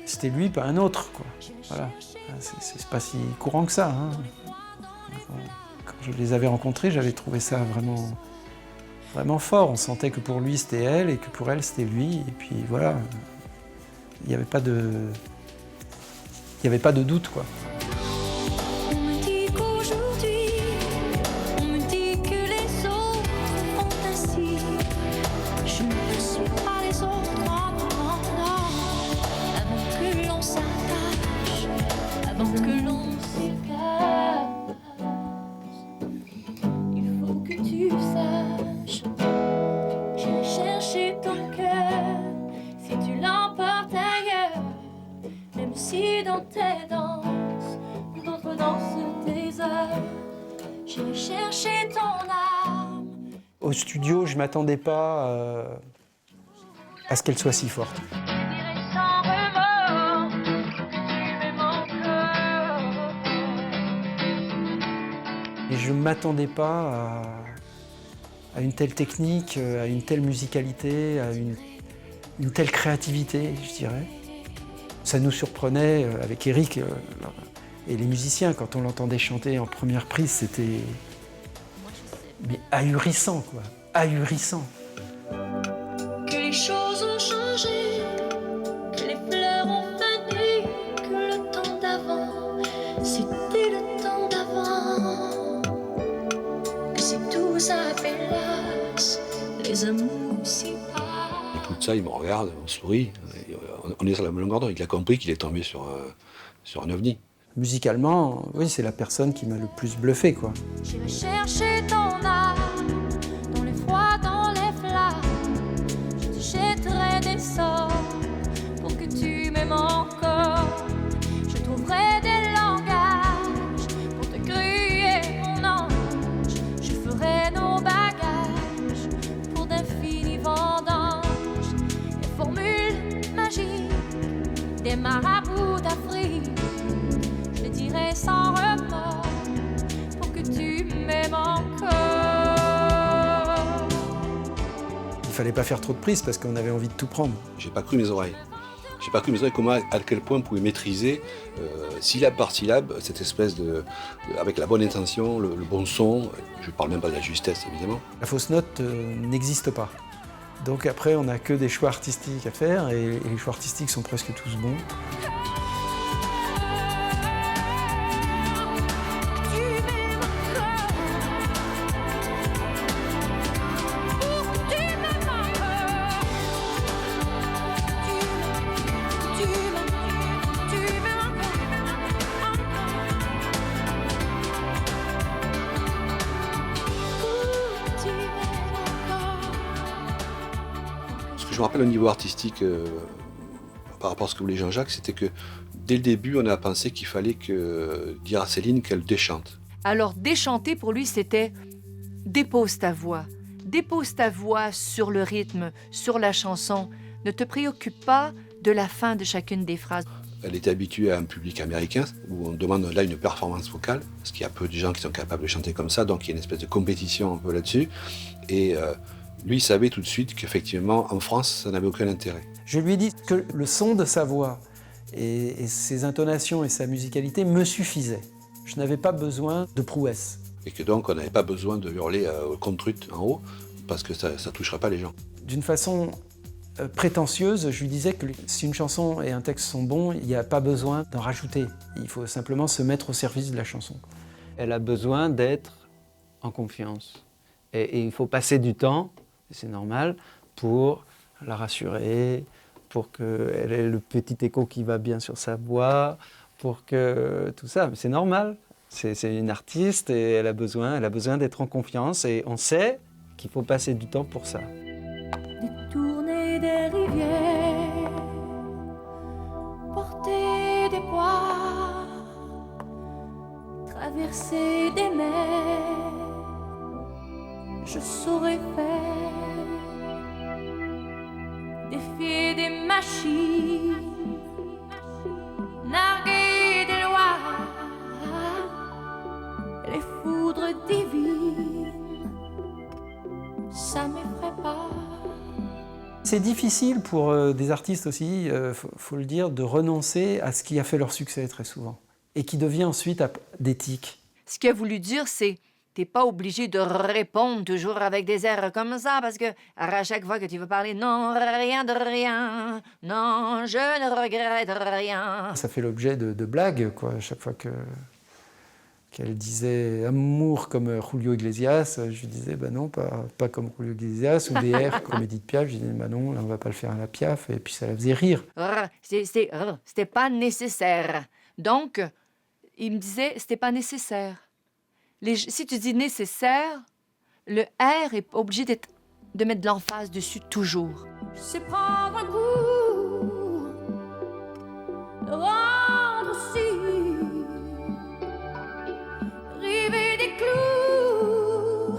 c'était lui, pas un autre, quoi. Voilà. C'est pas si courant que ça, hein. Quand je les avais rencontrés, j'avais trouvé ça vraiment, vraiment fort. On sentait que pour lui, c'était elle, et que pour elle, c'était lui. Et puis voilà, il n'y avait pas de doute, quoi. On me dit qu'aujourd'hui, on me dit que les autres font ainsi. Je ne suis pas les autres, non, non, non. Avant que l'on s'attache, avant que l'on s'écarte, il faut que tu saches. J'ai cherché ton cœur, si tu l'emportes ailleurs. Même si dans tes danses, d'autres dansent tes heures, j'ai cherché ton âme. Au studio, je ne m'attendais pas à ce qu'elle soit si forte. Sans remords, que tu m'aimes encore. Et je ne m'attendais pas à une telle technique, à une telle musicalité, à une telle créativité, je dirais. Ça nous surprenait avec Eric et les musiciens. Quand on l'entendait chanter en première prise, c'était ahurissant, quoi. Ahurissant. Que les choses ont changé, que les fleurs ont fané, que le temps d'avant, c'était le temps d'avant. Que si tout ça fait las, les amours s'y passent. Écoute ça, il me regarde, on sourit. On est sur la même longueur d'onde. Il a compris qu'il est tombé sur un ovni. Musicalement, oui, c'est la personne qui m'a le plus bluffé, quoi. J'irai chercher ton âme, dans les froids, dans les flammes. Je te jetterai des sorts pour que tu m'aimes encore. Je trouverai des langages pour te crier mon ange. Je ferai nos bagages pour d'infinis vendanges et formules magiques des marabouts d'Afrique. Je le dirai sans remords pour que tu m'aimes encore. Il fallait pas faire trop de prises parce qu'on avait envie de tout prendre. J'ai pas cru mes oreilles. J'ai pas cru mesurer à quel point on pouvait maîtriser syllabe par syllabe cette espèce avec la bonne intention, le bon son. Je parle même pas de la justesse évidemment. La fausse note n'existe pas. Donc après, on n'a que des choix artistiques à faire et les choix artistiques sont presque tous bons. Je me rappelle au niveau artistique, par rapport à ce que voulait Jean-Jacques, c'était que dès le début, on a pensé qu'il fallait dire à Céline qu'elle déchante. Alors, déchanter, pour lui, c'était dépose ta voix. Dépose ta voix sur le rythme, sur la chanson. Ne te préoccupe pas de la fin de chacune des phrases. Elle était habituée à un public américain où on demande là une performance vocale, parce qu'il y a peu de gens qui sont capables de chanter comme ça, donc il y a une espèce de compétition un peu là-dessus. Et lui, il savait tout de suite qu'effectivement, en France, ça n'avait aucun intérêt. Je lui ai dit que le son de sa voix et ses intonations et sa musicalité me suffisaient. Je n'avais pas besoin de prouesse. Et que donc, on n'avait pas besoin de hurler contre-ut en haut, parce que ça ne toucherait pas les gens. D'une façon prétentieuse, je lui disais que si une chanson et un texte sont bons, il n'y a pas besoin d'en rajouter. Il faut simplement se mettre au service de la chanson. Elle a besoin d'être en confiance. Et il faut passer du temps, c'est normal, pour la rassurer, pour qu'elle ait le petit écho qui va bien sur sa voix, pour que tout ça, c'est normal. C'est une artiste et elle a besoin d'être en confiance et on sait qu'il faut passer du temps pour ça. Détourner des rivières, porter des poids, traverser des mers, je saurais faire, défier des machines, narguer des lois, les foudres divines, ça m'effraie pas. C'est difficile pour des artistes aussi, faut le dire, de renoncer à ce qui a fait leur succès très souvent et qui devient ensuite des tics. Ce qu'il a voulu dire, c'est t'es pas obligé de répondre toujours avec des airs comme ça parce que à chaque fois que tu veux parler, non, rien de rien, non, je ne regrette rien. Ça fait l'objet de blagues, quoi, à chaque fois qu'elle disait amour comme Julio Iglesias, je lui disais bah non, pas comme Julio Iglesias, ou des airs comme Edith Piaf, je disais bah non, là on va pas le faire à la Piaf, et puis ça la faisait rire. C'était pas nécessaire. Donc, il me disait c'était pas nécessaire. Si tu dis nécessaire, le R est obligé de mettre de l'emphase dessus toujours. Je sais prendre un coup, le rendre aussi, river des clous,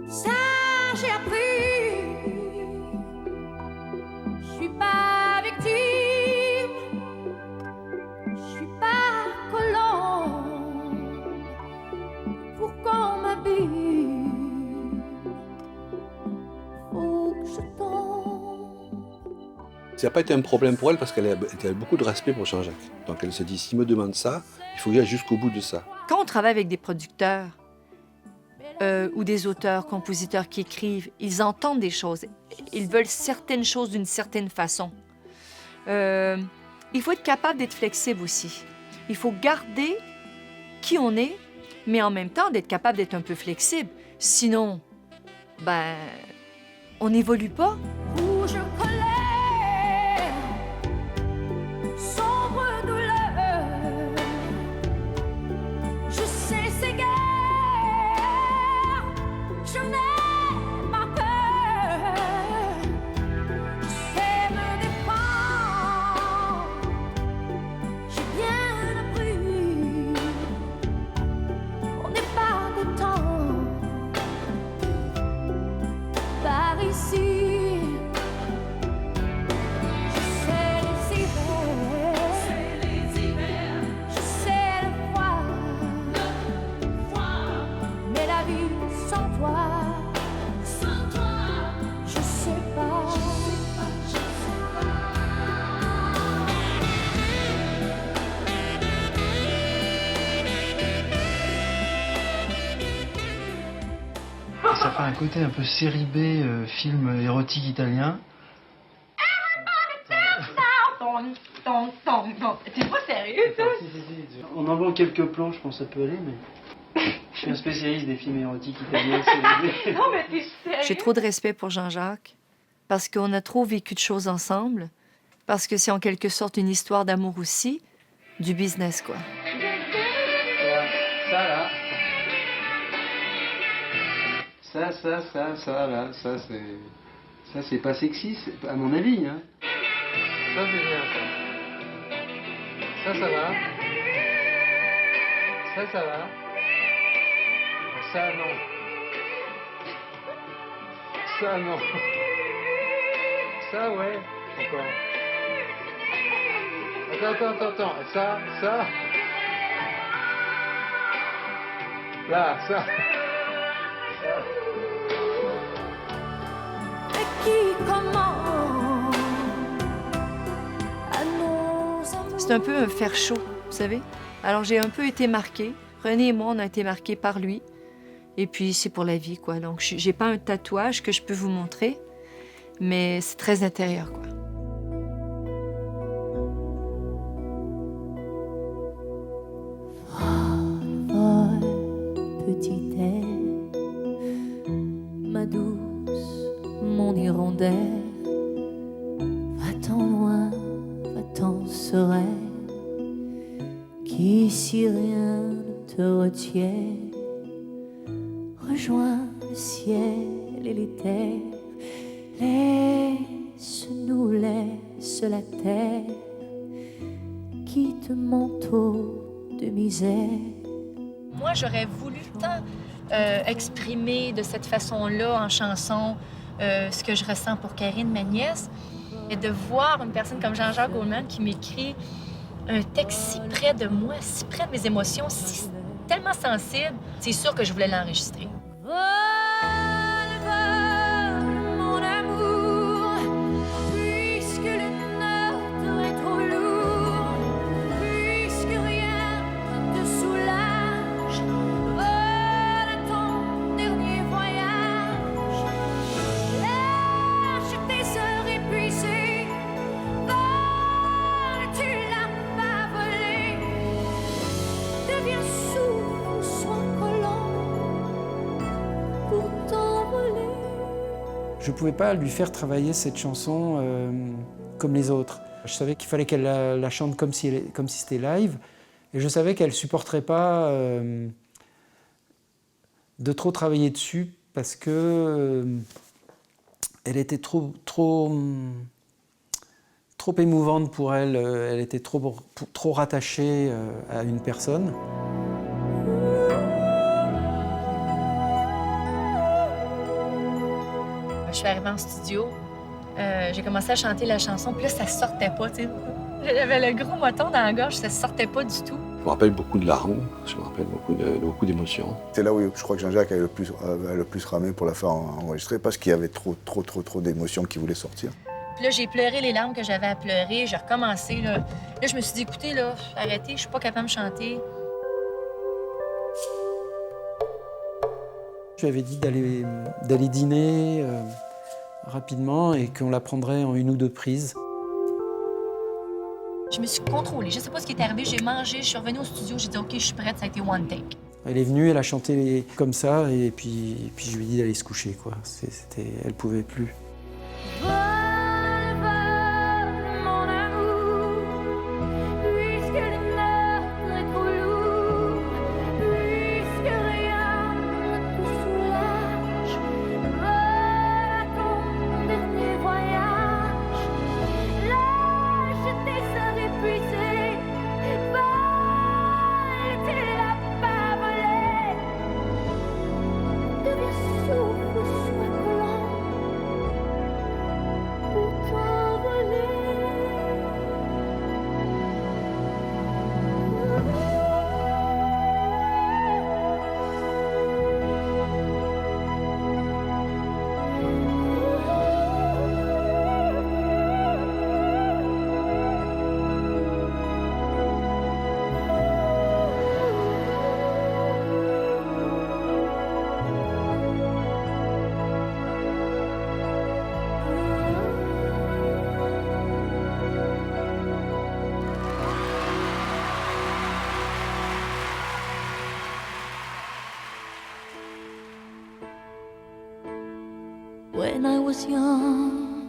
ça j'ai appris. Je suis pas victime, je suis pas colon. Pour qu'on m'habille, faut que je tombe. Ça n'a pas été un problème pour elle parce qu'elle avait beaucoup de respect pour Jean-Jacques. Donc elle se dit, s'il me demande ça, il faut que j'aille jusqu'au bout de ça. Quand on travaille avec des producteurs ou des auteurs, compositeurs qui écrivent, ils entendent des choses. Ils veulent certaines choses d'une certaine façon. Il faut être capable d'être flexible aussi. Il faut garder qui on est, mais en même temps d'être capable d'être un peu flexible. Sinon, on n'évolue pas. Rouge colère, sombre douleur, je sais ces guerres, je n'ai pas peur, je sais me défendre, j'ai bien appris, on n'est pas content par ici. Ça fait un côté un peu série B, film érotique italien. T'es pas sérieux, toi? On envoie quelques plans, je pense que ça peut aller, mais je suis un spécialiste des films érotiques italiens. Non, mais t'es sérieux? J'ai trop de respect pour Jean-Jacques parce qu'on a trop vécu de choses ensemble, parce que c'est en quelque sorte une histoire d'amour aussi, du business, quoi. Ça, là. Ça, là, ça, c'est pas sexy, à mon avis, hein. Ça, c'est bien, ça. Ça va. Ça va. Ça, non. Ça, non. Ça, ouais. Encore. Attends. Ça. Là, ça. C'est un peu un fer chaud, vous savez. Alors j'ai un peu été marquée. René et moi, on a été marqués par lui. Et puis c'est pour la vie, quoi. Donc j'ai pas un tatouage que je peux vous montrer, mais c'est très intérieur, quoi. Petite aile, ma douce, mon hirondelle, va-t'en loin, va-t'en sereine, qu'ici rien ne te retient. Rejoins le ciel et les terres, laisse-nous, laisse la terre, quitte manteau de misère. Moi, j'aurais voulu tant exprimer de cette façon-là en chanson ce que je ressens pour Karine, ma nièce, et de voir une personne comme Jean-Jacques Goldman qui m'écrit un texte si près de moi, si près de mes émotions, tellement sensible, c'est sûr que je voulais l'enregistrer. Mon amour, puisque le nord est trop lourd, puisque rien ne te soulage, vole à ton dernier voyage, lâche tes heures épuisées, vole, tu l'as pas volé, deviens sourd, sois collant pour t'envoler. Je ne pouvais pas lui faire travailler cette chanson comme les autres. Je savais qu'il fallait qu'elle la chante comme si c'était live, et je savais qu'elle ne supporterait pas de trop travailler dessus parce que elle était trop émouvante pour elle. Elle était trop rattachée à une personne. Je suis arrivée en studio, j'ai commencé à chanter la chanson, puis là, ça sortait pas, tu sais. J'avais le gros moton dans la gorge, ça sortait pas du tout. Je me rappelle beaucoup de larmes, je me rappelle beaucoup d'émotions. C'est là où je crois que Jean-Jacques avait le plus ramé pour la faire enregistrer, parce qu'il y avait trop d'émotions qui voulaient sortir. Puis là, j'ai pleuré les larmes que j'avais à pleurer, j'ai recommencé, là. Là, je me suis dit, écoutez, là, arrêtez, je suis pas capable de chanter. Je lui avais dit d'aller dîner rapidement et qu'on la prendrait en 1 ou 2 prises. Je me suis contrôlée, je sais pas ce qui est arrivé, j'ai mangé, je suis revenue au studio, j'ai dit, OK, je suis prête, ça a été one take. Elle est venue, elle a chanté comme ça, et puis je lui ai dit d'aller se coucher, quoi. Elle pouvait plus. Mon amour, puisque le nord est trop lourd, puisque rien ne te soulage, vole à ton dernier voyage, lâche tes heures épuisées, vole, tu l'as pas volé, deviens souple, sois collant When I was young,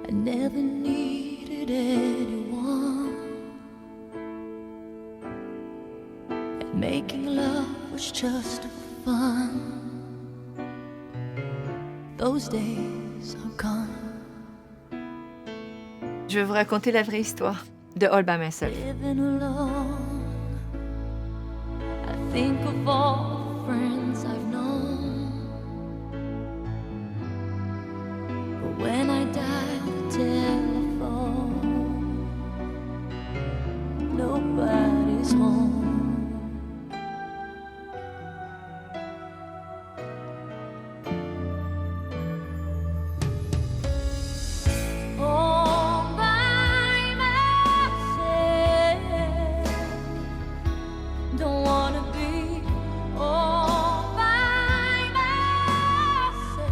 I never needed anyone, and making love was just fun. Those days are gone. Je vais vous raconter la vraie histoire de All By Myself. Living alone, I think of all the friends I've known. But when I dial the telephone, nobody's home. All by myself, don't wanna be all by myself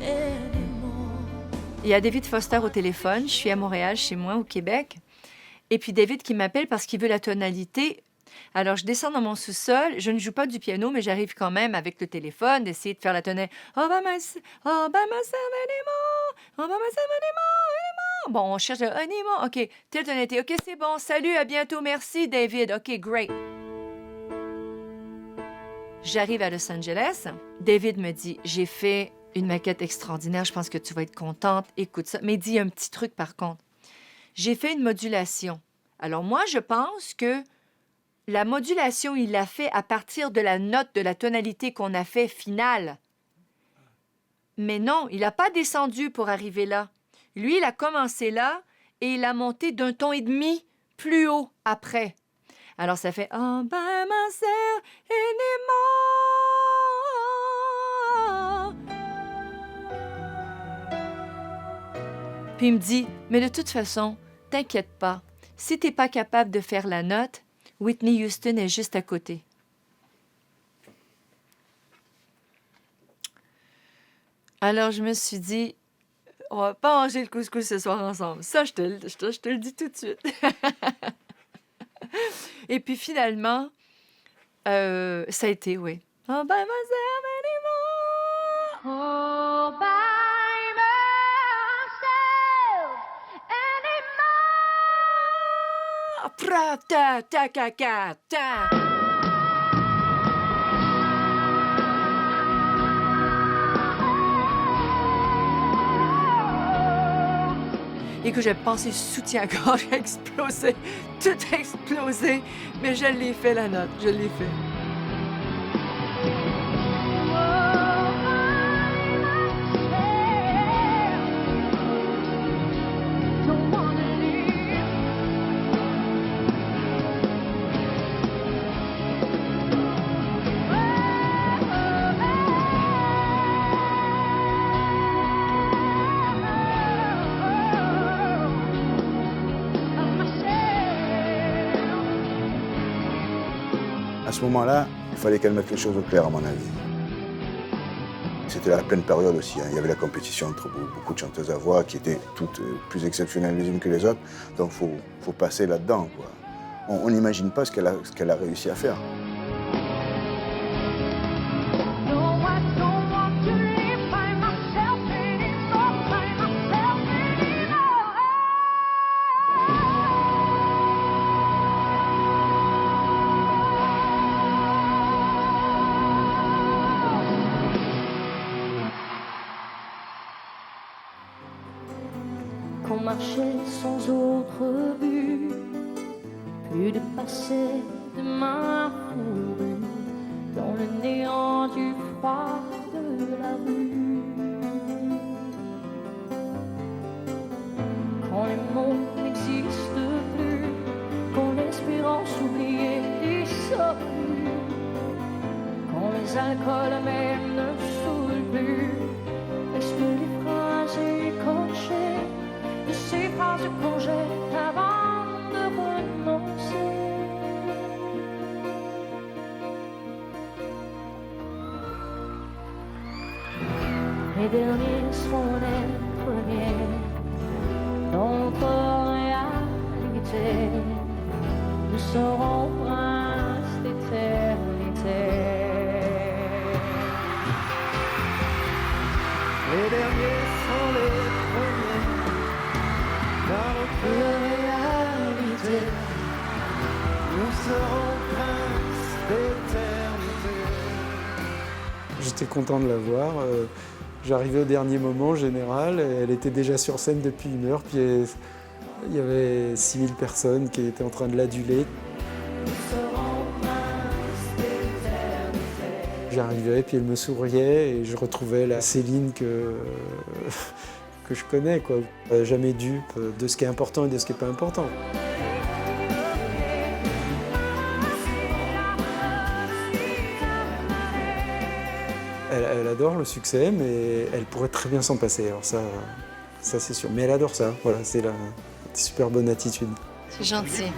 anymore. Il y a David Foster au téléphone. Je suis à Montréal, chez moi, au Québec. Et puis David qui m'appelle parce qu'il veut la tonalité. Alors, je descends dans mon sous-sol. Je ne joue pas du piano, mais j'arrive quand même avec le téléphone d'essayer de faire la tonalité. All by myself anymore. All by myself anymore. Bon, on cherche le anymore. OK, telle tonalité. OK, c'est bon. Salut, à bientôt. Merci, David. OK, great. J'arrive à Los Angeles. David me dit, j'ai fait une maquette extraordinaire. Je pense que tu vas être contente. Écoute ça. Mais dis un petit truc, par contre. J'ai fait une modulation. Alors, moi, je pense que la modulation, il l'a fait à partir de la note de la tonalité qu'on a fait finale. Mais non, il n'a pas descendu pour arriver là. Lui, il a commencé là et il a monté d'un ton et demi plus haut après. Alors, ça fait All by myself anymore. Puis il me dit, mais de toute façon, t'inquiète pas. Si t'es pas capable de faire la note, Whitney Houston est juste à côté. Alors, je me suis dit, on va pas manger le couscous ce soir ensemble. Ça, je te le dis tout de suite. Et puis, finalement, ça a été, oui. All by myself anymore. All by Pra, ta, ta, ka, ka, ta. Et que j'ai pensé soutien-gorge a explosé, tout a explosé, mais je l'ai fait la note, je l'ai fait. À ce moment-là, il fallait qu'elle mette les choses au clair, à mon avis. C'était la pleine période aussi. Hein. Il y avait la compétition entre beaucoup de chanteuses à voix qui étaient toutes plus exceptionnelles les unes que les autres. Donc il faut passer là-dedans, quoi. On n'imagine pas ce qu'elle a réussi à faire. Qu'on marchait sans autre but, plus de passer de main fourrue dans le néant du froid de la rue. Quand les mots n'existent plus, quand l'espérance oubliée dissolue, quand les alcools amers ne saoulent plus, est-ce que les phrases écorchées de ces phrases qu'on jette avant de renoncer? Les derniers seront les premiers dans notre réalité. Nous serons princes d'éternité. serons princes d'éternité. J'étais content de la voir. J'arrivais au dernier moment en général, et elle était déjà sur scène depuis 1 heure, puis il y avait 6000 personnes qui étaient en train de l'aduler. J'arrivais, puis elle me souriait, et je retrouvais la Céline que je connais, quoi. Jamais dupe de ce qui est important et de ce qui n'est pas important. Elle adore le succès, mais elle pourrait très bien s'en passer. Alors ça c'est sûr. Mais elle adore ça. Voilà, c'est la super bonne attitude. C'est gentil.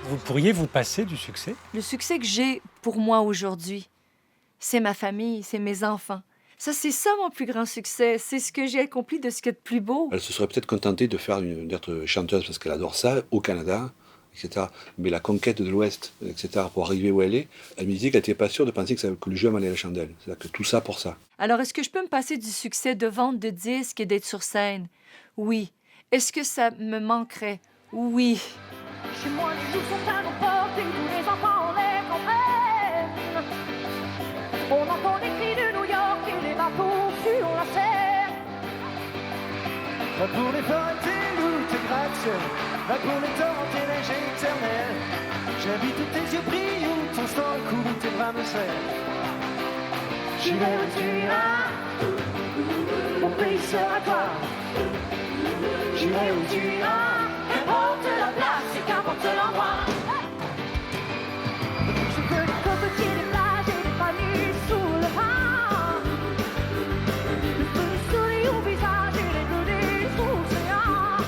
Vous pourriez vous passer du succès? Le succès que j'ai pour moi aujourd'hui, c'est ma famille, c'est mes enfants. Ça, c'est ça mon plus grand succès. C'est ce que j'ai accompli de ce qu'il y a de plus beau. Elle se serait peut-être contentée d'être chanteuse parce qu'elle adore ça, au Canada, etc. Mais la conquête de l'Ouest, etc., pour arriver où elle est, elle me disait qu'elle n'était pas sûre de penser que le jeu m'allait à la chandelle. C'est-à-dire que tout ça pour ça. Alors, est-ce que je peux me passer du succès de vente de disques et d'être sur scène? Oui. Est-ce que ça me manquerait? Oui. Chez moi, les loups sont à nos portes et tous les enfants les comprennent. On entend les cris de New York et les bateaux sur la Seine. Va pour les forêts, tes loups, tes gratte-ciel. Va pour les torrents, tes neiges éternelles. J'habite où tes yeux brillent, où ton sang coule, où tes bras me serrent. J'irai où tu iras, mon pays sera toi. J'irai où tu iras, qu'importe la place et qu'importe l'endroit. Je veux des cocotiers, des plages et des familles sous le vent. Le feu du soleil au visage et les bleus des océans.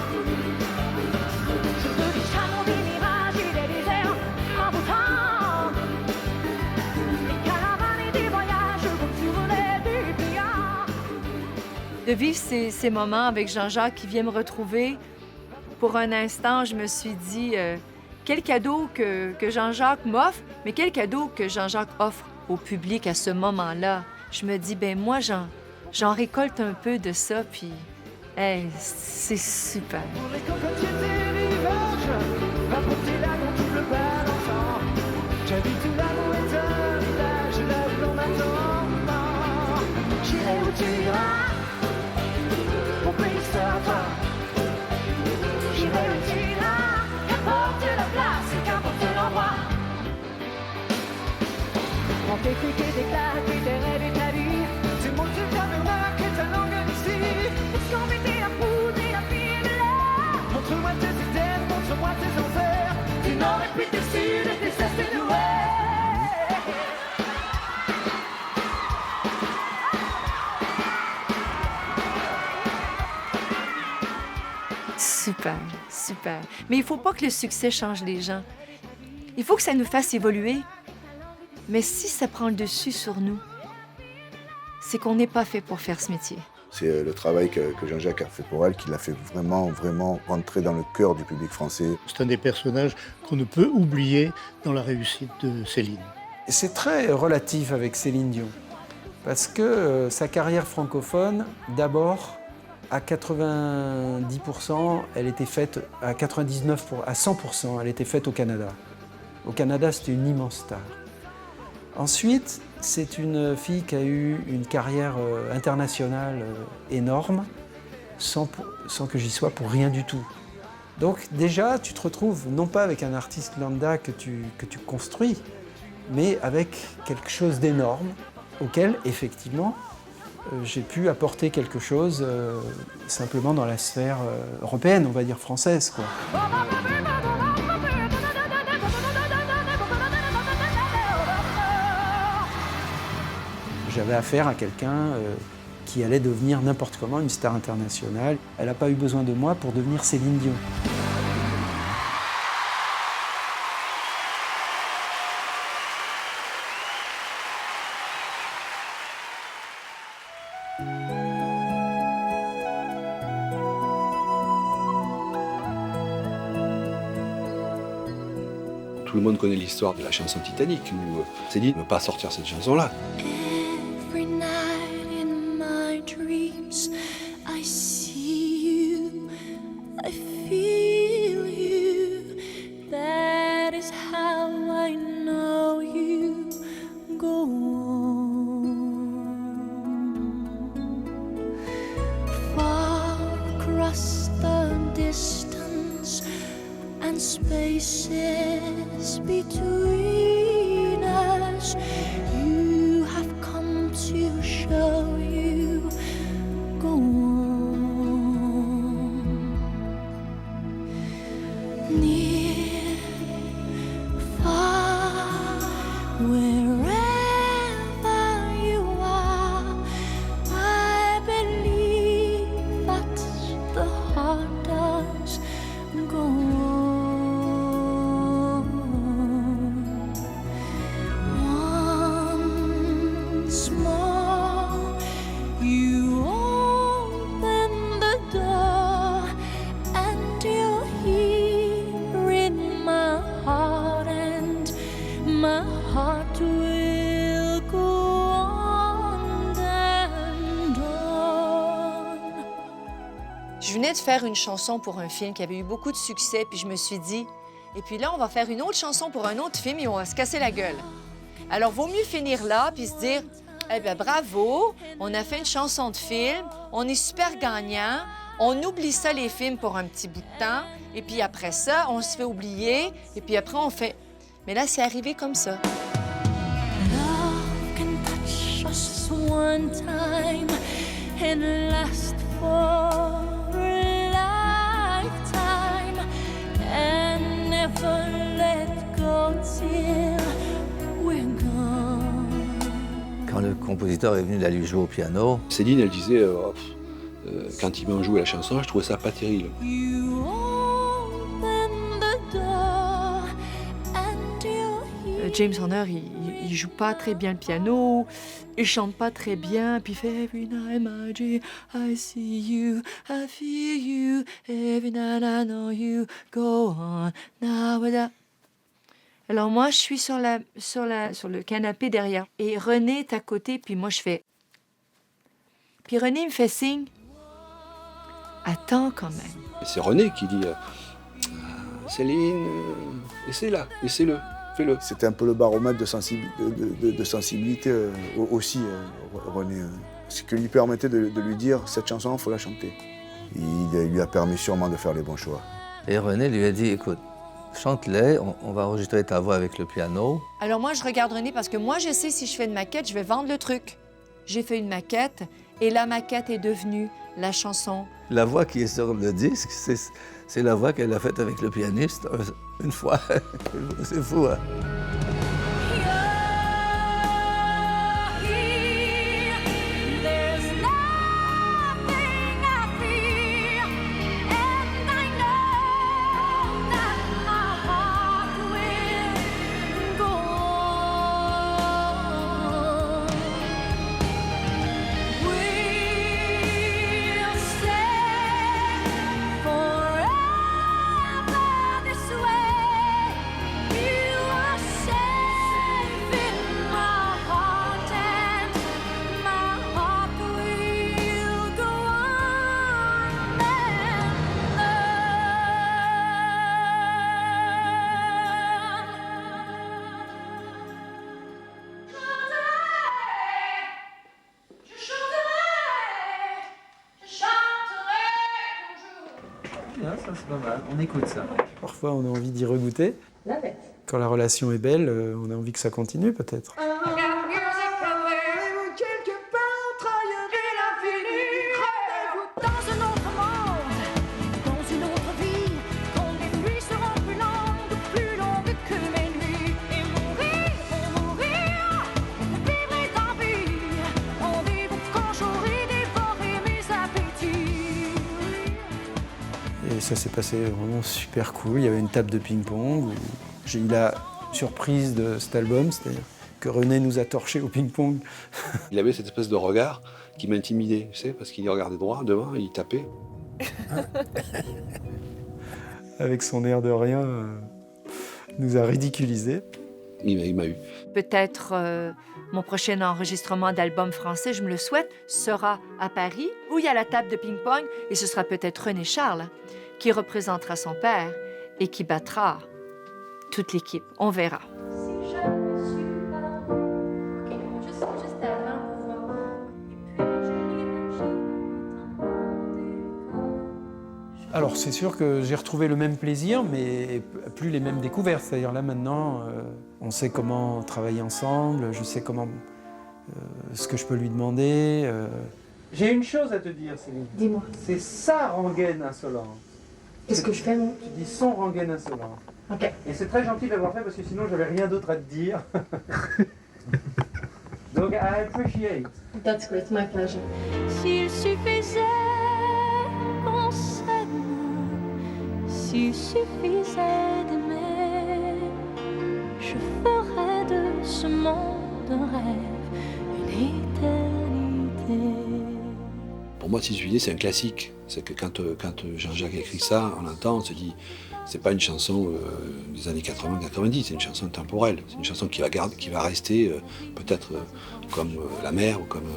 Je veux des channels, des mirages et des déserts en beau temps. Des caravanes et des voyages comme sur les dépliants. De vivre ces moments avec Jean-Jacques qui vient me retrouver, pour un instant, je me suis dit, quel cadeau que Jean-Jacques m'offre, mais quel cadeau que Jean-Jacques offre au public à ce moment-là. Je me dis, ben moi, j'en récolte un peu de ça, puis hey, c'est super. Pour les cocotiers, tes rivages, va pour tes lacs en tout le balançant. J'habite où l'amour est un village, là où l'on attend. J'irai où tu iras, mon pays sera toi. J'irai où tu iras, qu'importe la place et qu'importe l'endroit. Prends tes frics et tes claques et tes rêves et ta vie. Tu montes le tabernacle et ta langue d'ici. Est-ce qu'on mettait la poudre et la fille de l'air? Montre-moi tes idées, montre-moi tes enfers. Du nord et puis du sud et des est et de l'ouest. Super, super. Mais il faut pas que le succès change les gens. Il faut que ça nous fasse évoluer. Mais si ça prend le dessus sur nous, c'est qu'on n'est pas fait pour faire ce métier. C'est le travail que Jean-Jacques a fait pour elle qui l'a fait vraiment, vraiment rentrer dans le cœur du public français. C'est un des personnages qu'on ne peut oublier dans la réussite de Céline. C'est très relatif avec Céline Dion, parce que sa carrière francophone, d'abord, à 90%, elle était faite, à 99%, à 100%, elle était faite au Canada. Au Canada, c'était une immense star. Ensuite, c'est une fille qui a eu une carrière internationale énorme, sans que j'y sois pour rien du tout. Donc déjà, tu te retrouves non pas avec un artiste lambda que tu construis, mais avec quelque chose d'énorme, auquel, effectivement, j'ai pu apporter quelque chose simplement dans la sphère européenne, on va dire française, quoi. J'avais affaire à quelqu'un qui allait devenir n'importe comment une star internationale. Elle n'a pas eu besoin de moi pour devenir Céline Dion. Tout le monde connaît l'histoire de la chanson Titanic, où Céline ne veut pas sortir cette chanson-là. Every night in my dreams, I see you, I feel you. That is how I know you go on. Far across the distance and spaces between us, you have come to show you go on. Near, far, wherever you are, I believe that the heart does go on. Once more, you open the door, and you're here in my heart, and my heart will go on and on. Je venais de faire une chanson pour un film qui avait eu beaucoup de succès, puis je me suis dit, et puis là, on va faire une autre chanson pour un autre film et on va se casser la gueule. Alors, vaut mieux finir là, puis se dire, eh bien, bravo, on a fait une chanson de film, on est super gagnant, on oublie ça, les films, pour un petit bout de temps, et puis après ça, on se fait oublier, et puis après, on fait... Mais là, c'est arrivé comme ça. Love can touch us one time and last for a lifetime and never let go till we're gone. Quand le compositeur est venu la lui jouer au piano, Céline, elle disait, quand il m'a joué la chanson, je trouvais ça pas terrible. You open the door and you're here. James Horner, il joue pas très bien le piano, il chante pas très bien, puis il fait Every night my dream, I see you, I feel you, every night I know you, go on, now without... Alors moi, je suis sur le canapé derrière, et René est à côté, puis moi je fais... Puis René me fait signe, attends quand même. Et c'est René qui dit, Céline, essaie-la, essaie-le. Fais-le. C'était un peu le baromètre de sensibilité aussi, René. Ce qui lui permettait de lui dire, cette chanson, il faut la chanter. Il lui a permis sûrement de faire les bons choix. et René lui a dit, écoute, chante-les, on va enregistrer ta voix avec le piano. Alors moi, je regarde René parce que moi, je sais si je fais une maquette, je vais vendre le truc. J'ai fait une maquette et la maquette est devenue la chanson. La voix qui est sur le disque, c'est la voix qu'elle a faite avec le pianiste une fois. C'est fou, hein? Ça, c'est pas mal. On écoute ça. Parfois, on a envie d'y regoûter. Quand la relation est belle, on a envie que ça continue, peut-être. Et ça s'est passé vraiment super cool. Il y avait une table de ping-pong. J'ai eu la surprise de cet album, c'est-à-dire que René nous a torchés au ping-pong. Il avait cette espèce de regard qui m'intimidait, tu sais, parce qu'il regardait droit, devant, et il tapait. Avec son air de rien, nous a ridiculisés. Il m'a eu. Peut-être mon prochain enregistrement d'album français, je me le souhaite, sera à Paris, où il y a la table de ping-pong, et ce sera peut-être René Charles qui représentera son père et qui battra toute l'équipe. On verra. Alors c'est sûr que j'ai retrouvé le même plaisir, mais plus les mêmes découvertes. C'est-à-dire là maintenant, on sait comment travailler ensemble, je sais comment ce que je peux lui demander. J'ai une chose à te dire, Céline. Dis-moi. C'est sa rengaine insolente. Qu'est-ce que je fais, moi? Tu dis son rengaine insolente. OK. Et c'est très gentil d'avoir fait parce que sinon j'avais rien d'autre à te dire. Donc I appreciate. That's great, my pleasure. S'il suffisait qu'on s'aime, s'il suffisait d'aimer, je ferais de ce monde un rêve, une éternité. Pour moi, 6 juillet, c'est un classique. C'est que quand Jean-Jacques écrit ça, on l'entend, on se dit, c'est pas une chanson des années 80-90, c'est une chanson temporelle. C'est une chanson qui va rester peut-être comme La Mer ou comme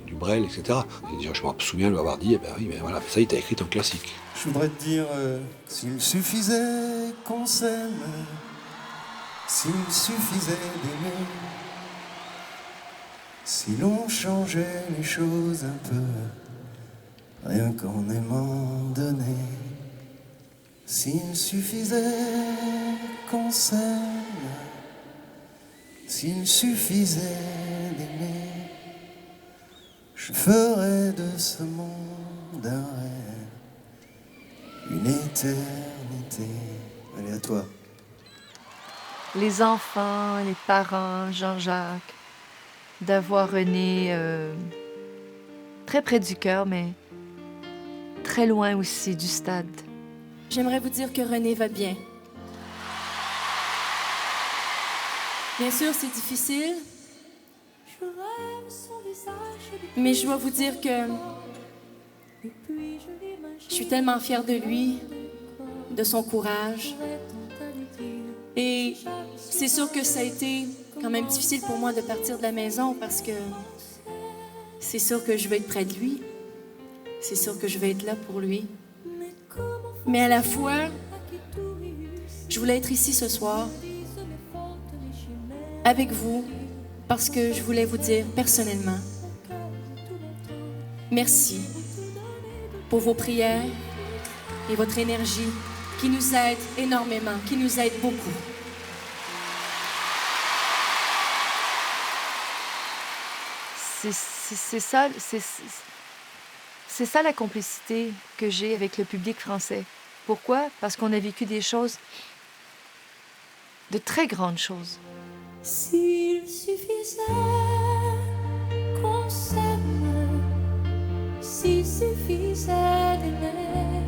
du Brel, etc. Et je me souviens lui avoir dit, eh ben oui, mais voilà, ça y est, t'as écrit ton classique. Je voudrais te dire, s'il suffisait qu'on s'aime, s'il suffisait d'aimer, si l'on changeait les choses un peu, rien qu'en aimant donner, s'il suffisait qu'on s'aime, s'il suffisait d'aimer, je ferais de ce monde un rêve, une éternité. Allez, à toi. Les enfants, les parents, Jean-Jacques, d'avoir René très près du cœur, mais très loin aussi du stade. J'aimerais vous dire que René va bien. Bien sûr, c'est difficile, mais je dois vous dire que je suis tellement fière de lui, de son courage. Et c'est sûr que ça a été quand même difficile pour moi de partir de la maison parce que c'est sûr que je vais être près de lui. C'est sûr que je vais être là pour lui. Mais à la fois, je voulais être ici ce soir avec vous parce que je voulais vous dire personnellement merci pour vos prières et votre énergie qui nous aide énormément, qui nous aide beaucoup. C'est ça la complicité que j'ai avec le public français. Pourquoi? Parce qu'on a vécu des choses, de très grandes choses. S'il suffisait qu'on s'aime, s'il suffisait d'aimer,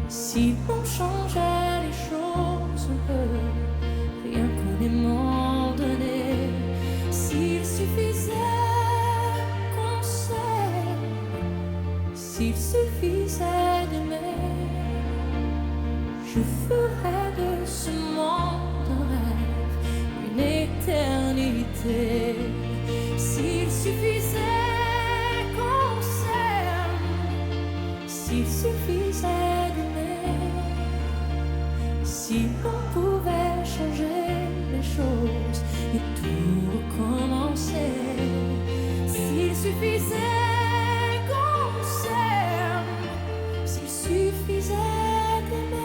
si on changeait les choses, rien qu'en aimant donner, s'il suffisait qu'on s'aime, s'il suffisait d'aimer, je ferais de ce monde un rêve, une éternité. S'il suffisait qu'on s'aime, s'il suffisait d'aimer, si on pouvait changer les choses et tout recommencer, s'il suffisait qu'on s'aime, s'il suffisait d'aimer,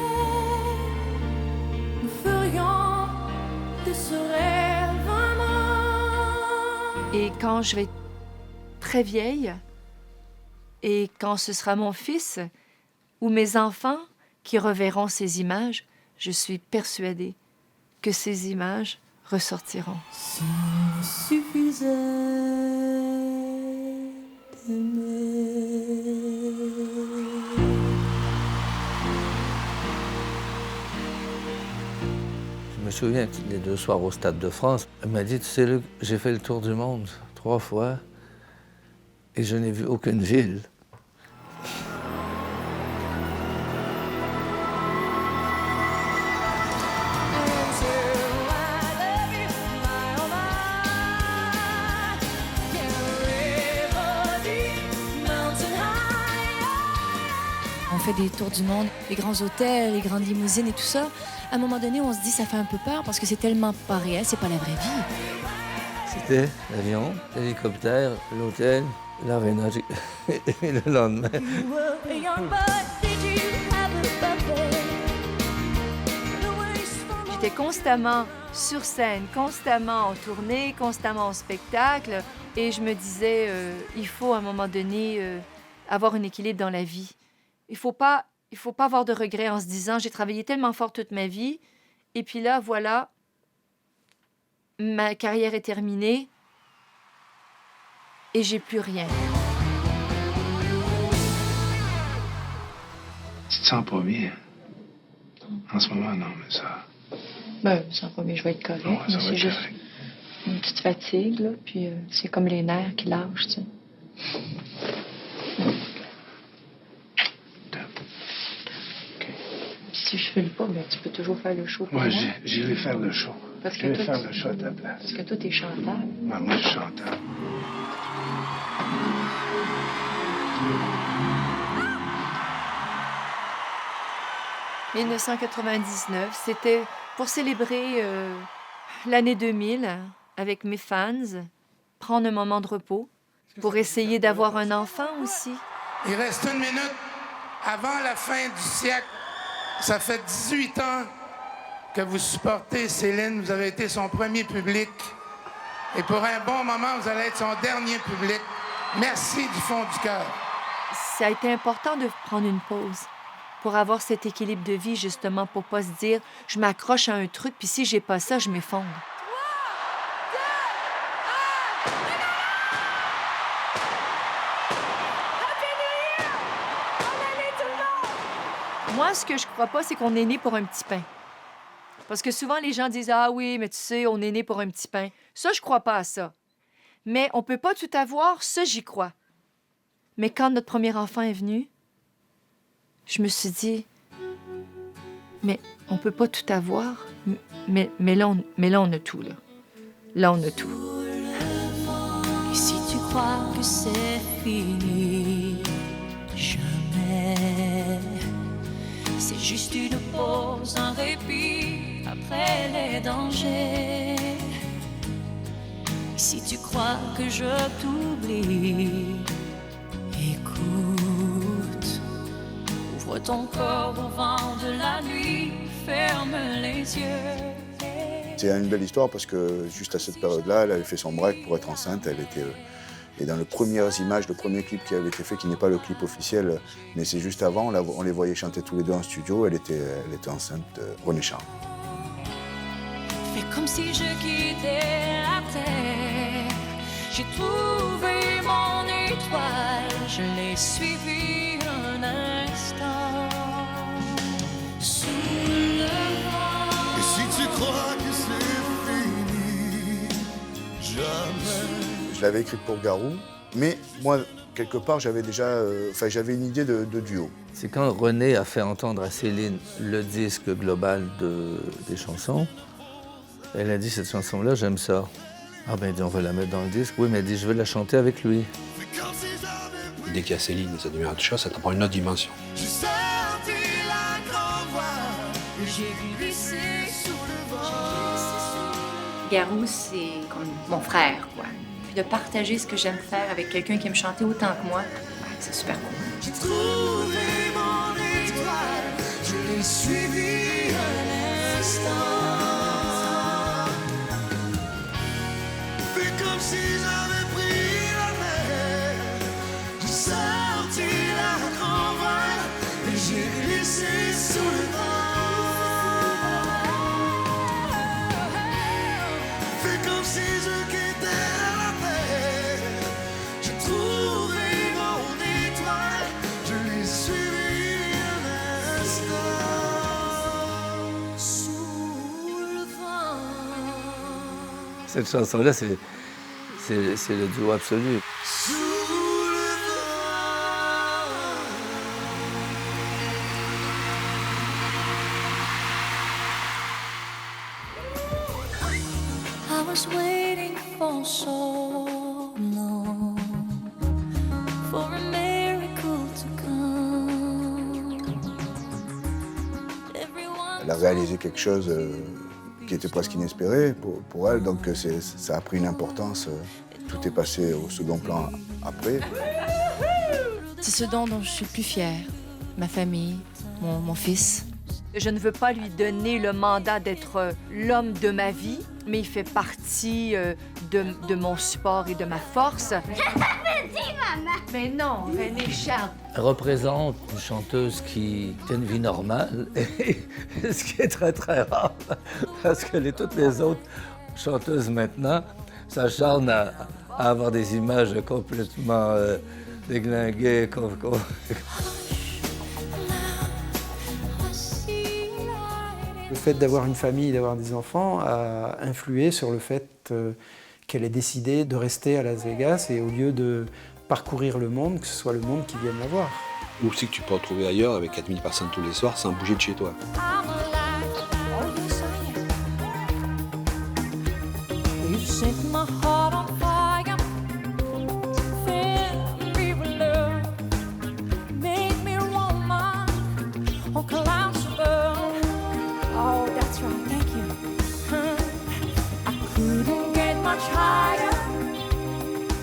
nous ferions de ce rêve un monde. Et quand je vais être très vieille, et quand ce sera mon fils ou mes enfants qui reverront ces images, je suis persuadée que ces images ressortiront. S'il suffisait d'aimer. Je me souviens que les 2 soirs au Stade de France, elle m'a dit, tu sais, Luc, j'ai fait le tour du monde 3 fois et je n'ai vu aucune ville. fait des tours du monde, les grands hôtels, les grandes limousines et tout ça, à un moment donné, on se dit ça fait un peu peur parce que c'est tellement pas réel, c'est pas la vraie vie. C'était l'avion, l'hélicoptère, l'hôtel, l'aréna et le lendemain. J'étais constamment sur scène, constamment en tournée, constamment en spectacle. Et je me disais, il faut à un moment donné avoir un équilibre dans la vie. Il faut pas avoir de regrets en se disant, j'ai travaillé tellement fort toute ma vie. Et puis là, voilà, ma carrière est terminée et j'ai plus rien. Tu te sens pas bien? En ce moment, non, mais ça... Ben, ça va bien, je vais être correct. Ouais, ça va c'est être juste correct. une petite fatigue, là, puis c'est comme les nerfs qui lâchent, tu sais. Si je file pas, ben, tu peux toujours faire le show pour Moi, moi. j'irai faire le show. Parce Je que vais toi, faire tu- le show à ta place. Parce que toi, t'es chantable. Moi, je suis chanteur. « 1999, c'était pour célébrer l'année 2000 avec mes fans, prendre un moment de repos, pour essayer d'avoir un enfant aussi. Il reste 1 minute avant la fin du siècle. Ça fait 18 ans que vous supportez Céline. Vous avez été son premier public. Et pour un bon moment, vous allez être son dernier public. Merci du fond du cœur. Ça a été important de prendre une pause pour avoir cet équilibre de vie, justement, pour pas se dire « je m'accroche à un truc, puis si j'ai pas ça, je m'effondre ». Moi, ce que je crois pas, c'est qu'on est né pour un petit pain. Parce que souvent, les gens disent « Ah oui, mais tu sais, on est né pour un petit pain ». Ça, je crois pas à ça. Mais on peut pas tout avoir, ça, j'y crois. Mais quand notre premier enfant est venu, je me suis dit « Mais on peut pas tout avoir, mais là, on a tout, là. Là, on a tout. » Et si tu crois que c'est fini, jamais. C'est juste une pause, un répit après les dangers. Et si tu crois que je t'oublie, écoute. Ouvre ton corps au vent de la nuit, ferme les yeux. C'est une belle histoire parce que juste à cette période-là, elle avait fait son break pour être enceinte. Elle était et dans les premières images, le premier clip qui avait été fait, qui n'est pas le clip officiel, mais c'est juste avant, on les voyait chanter tous les deux en studio. Elle était enceinte de René Charles. Fais comme si je quittais la terre. J'ai trouvé mon étoile, je l'ai suivie un instant. Sous le vent. Et si tu crois que c'est fini, jamais. Je l'avais écrite pour Garou, mais moi, quelque part, j'avais déjà, j'avais une idée de duo. C'est quand René a fait entendre à Céline le disque global des chansons, elle a dit, cette chanson-là, j'aime ça. Ah ben, elle dit, on va la mettre dans le disque. Oui, mais elle dit, je veux la chanter avec lui. Dès qu'il y a Céline, ça devient autre chose, ça prend une autre dimension. J'ai senti la grande voix et j'ai glissé sous le vent. Garou, c'est comme mon frère, quoi. Puis de partager ce que j'aime faire avec quelqu'un qui aime chanter autant que moi, ouais, c'est super cool. J'ai trouvé mon étoile, je l'ai suivi un instant. Fais comme si j'avais pris la mer. J'ai sorti la grande voile et j'ai glissé sous le vent. Fais comme si je quittais la terre. J'ai trouvé mon étoile, je l'ai suivi un instant. Sous le vent. Cette chanson-là, c'est le duo absolu. Sous le I was waiting for so long for a miracle to come. Elle a réalisé quelque chose qui était presque inespéré pour elle, donc ça a pris une importance. Tout est passé au second plan après. C'est ce dont je suis le plus fière. Ma famille, mon fils. Je ne veux pas lui donner le mandat d'être l'homme de ma vie, mais il fait partie de mon support et de ma force. Dis, maman! Mais non, René Charles. Elle représente une chanteuse qui a une vie normale, et ce qui est très très rare, parce que toutes les autres chanteuses maintenant s'acharnent à avoir des images complètement déglinguées. Le fait d'avoir une famille, d'avoir des enfants a influé sur le fait qu'elle ait décidé de rester à Las Vegas et au lieu de parcourir le monde, que ce soit le monde qui vienne la voir. Ou si tu peux retrouver ailleurs avec 4000 personnes tous les soirs sans bouger de chez toi.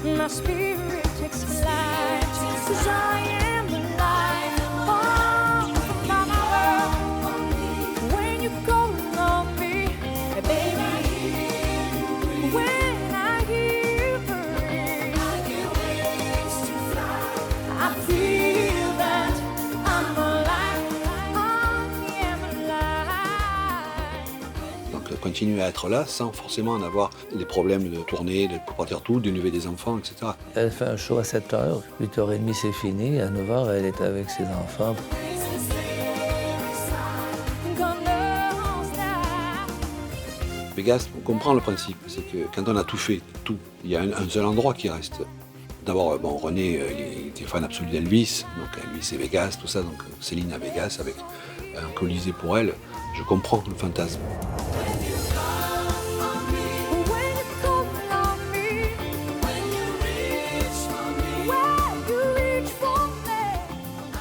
My spirit takes flight, 'cause I am alive. Oh, mama, when you go on me, baby, when I hear her, I feel that I'm alive, I am alive. Donc continuer à être là sans forcément en avoir les problèmes de tourner, de pouvoir faire tout, d'élever des enfants, etc. Elle fait un show à 7h, 8h30 c'est fini, à 9h elle est avec ses enfants. Vegas, on comprend le principe, c'est que quand on a tout fait, tout, il y a un seul endroit qui reste. D'abord, bon, René, il était fan absolu d'Elvis, donc Elvis et Vegas, tout ça, donc Céline à Vegas avec un Colisée pour elle, je comprends le fantasme.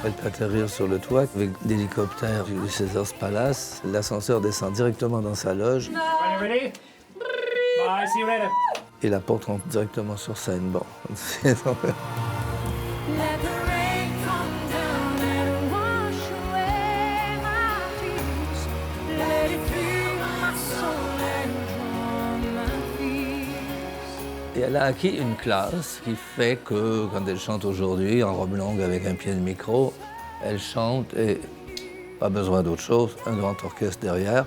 Elle peut atterrir sur le toit avec l'hélicoptère du Caesars Palace. L'ascenseur descend directement dans sa loge. Et la porte rentre directement sur scène. Bon. Et elle a acquis une classe qui fait que quand elle chante aujourd'hui en robe longue avec un pied de micro, elle chante et pas besoin d'autre chose, un grand orchestre derrière.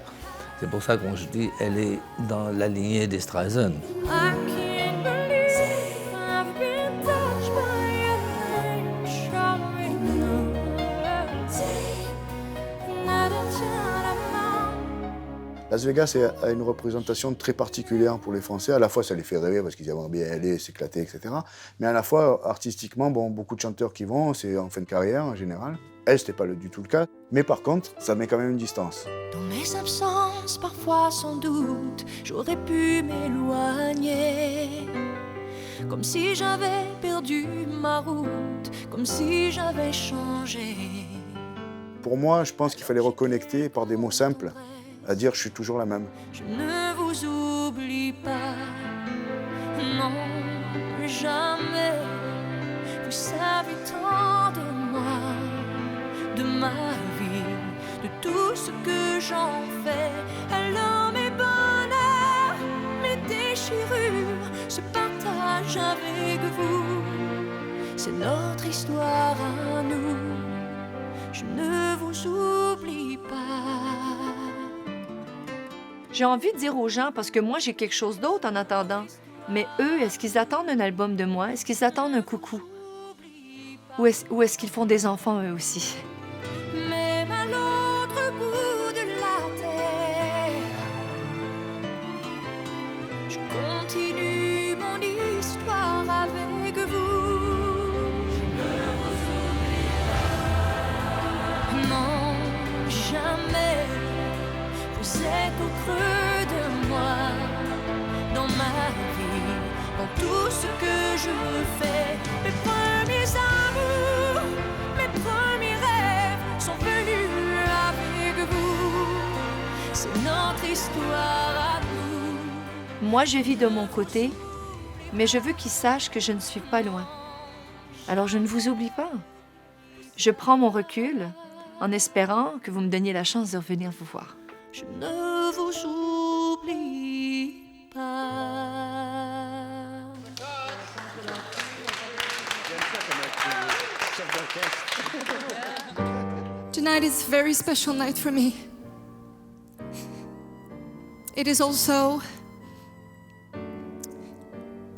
C'est pour ça qu'on se dit elle est dans la lignée des Streisand. Las Vegas a une représentation très particulière pour les Français. À la fois, ça les fait rêver parce qu'ils aimeraient bien aller, s'éclater, etc. Mais à la fois, artistiquement, bon, beaucoup de chanteurs qui vont, c'est en fin de carrière en général. Elle, c'était pas du tout le cas. Mais par contre, ça met quand même une distance. Dans mes absences, parfois sans doute, j'aurais pu m'éloigner. Comme si j'avais perdu ma route, comme si j'avais changé. Pour moi, je pense qu'il fallait reconnecter par des mots simples, à dire « je suis toujours la même ». Je ne vous oublie pas, non, jamais. Vous savez tant de moi, de ma vie, de tout ce que j'en fais. Alors mes bonheurs, mes déchirures se partagent avec vous. C'est notre histoire à nous, je ne vous oublie pas. J'ai envie de dire aux gens, parce que moi, j'ai quelque chose d'autre en attendant. Mais eux, est-ce qu'ils attendent un album de moi? Est-ce qu'ils attendent un coucou? Ou est-ce qu'ils font des enfants, eux aussi? Même à l'autre bout de la terre, je continue mon histoire avec vous. Non, jamais. Vous êtes au creux de moi, dans ma vie, dans tout ce que je fais. Mes premiers amours, mes premiers rêves sont venus avec vous. c'est notre histoire à nous. Moi, je vis de mon côté, mais je veux qu'ils sachent que je ne suis pas loin. Alors, je ne vous oublie pas. Je prends mon recul en espérant que vous me donniez la chance de revenir vous voir. Je ne vous oublie pas. Tonight is a very special night for me. It is also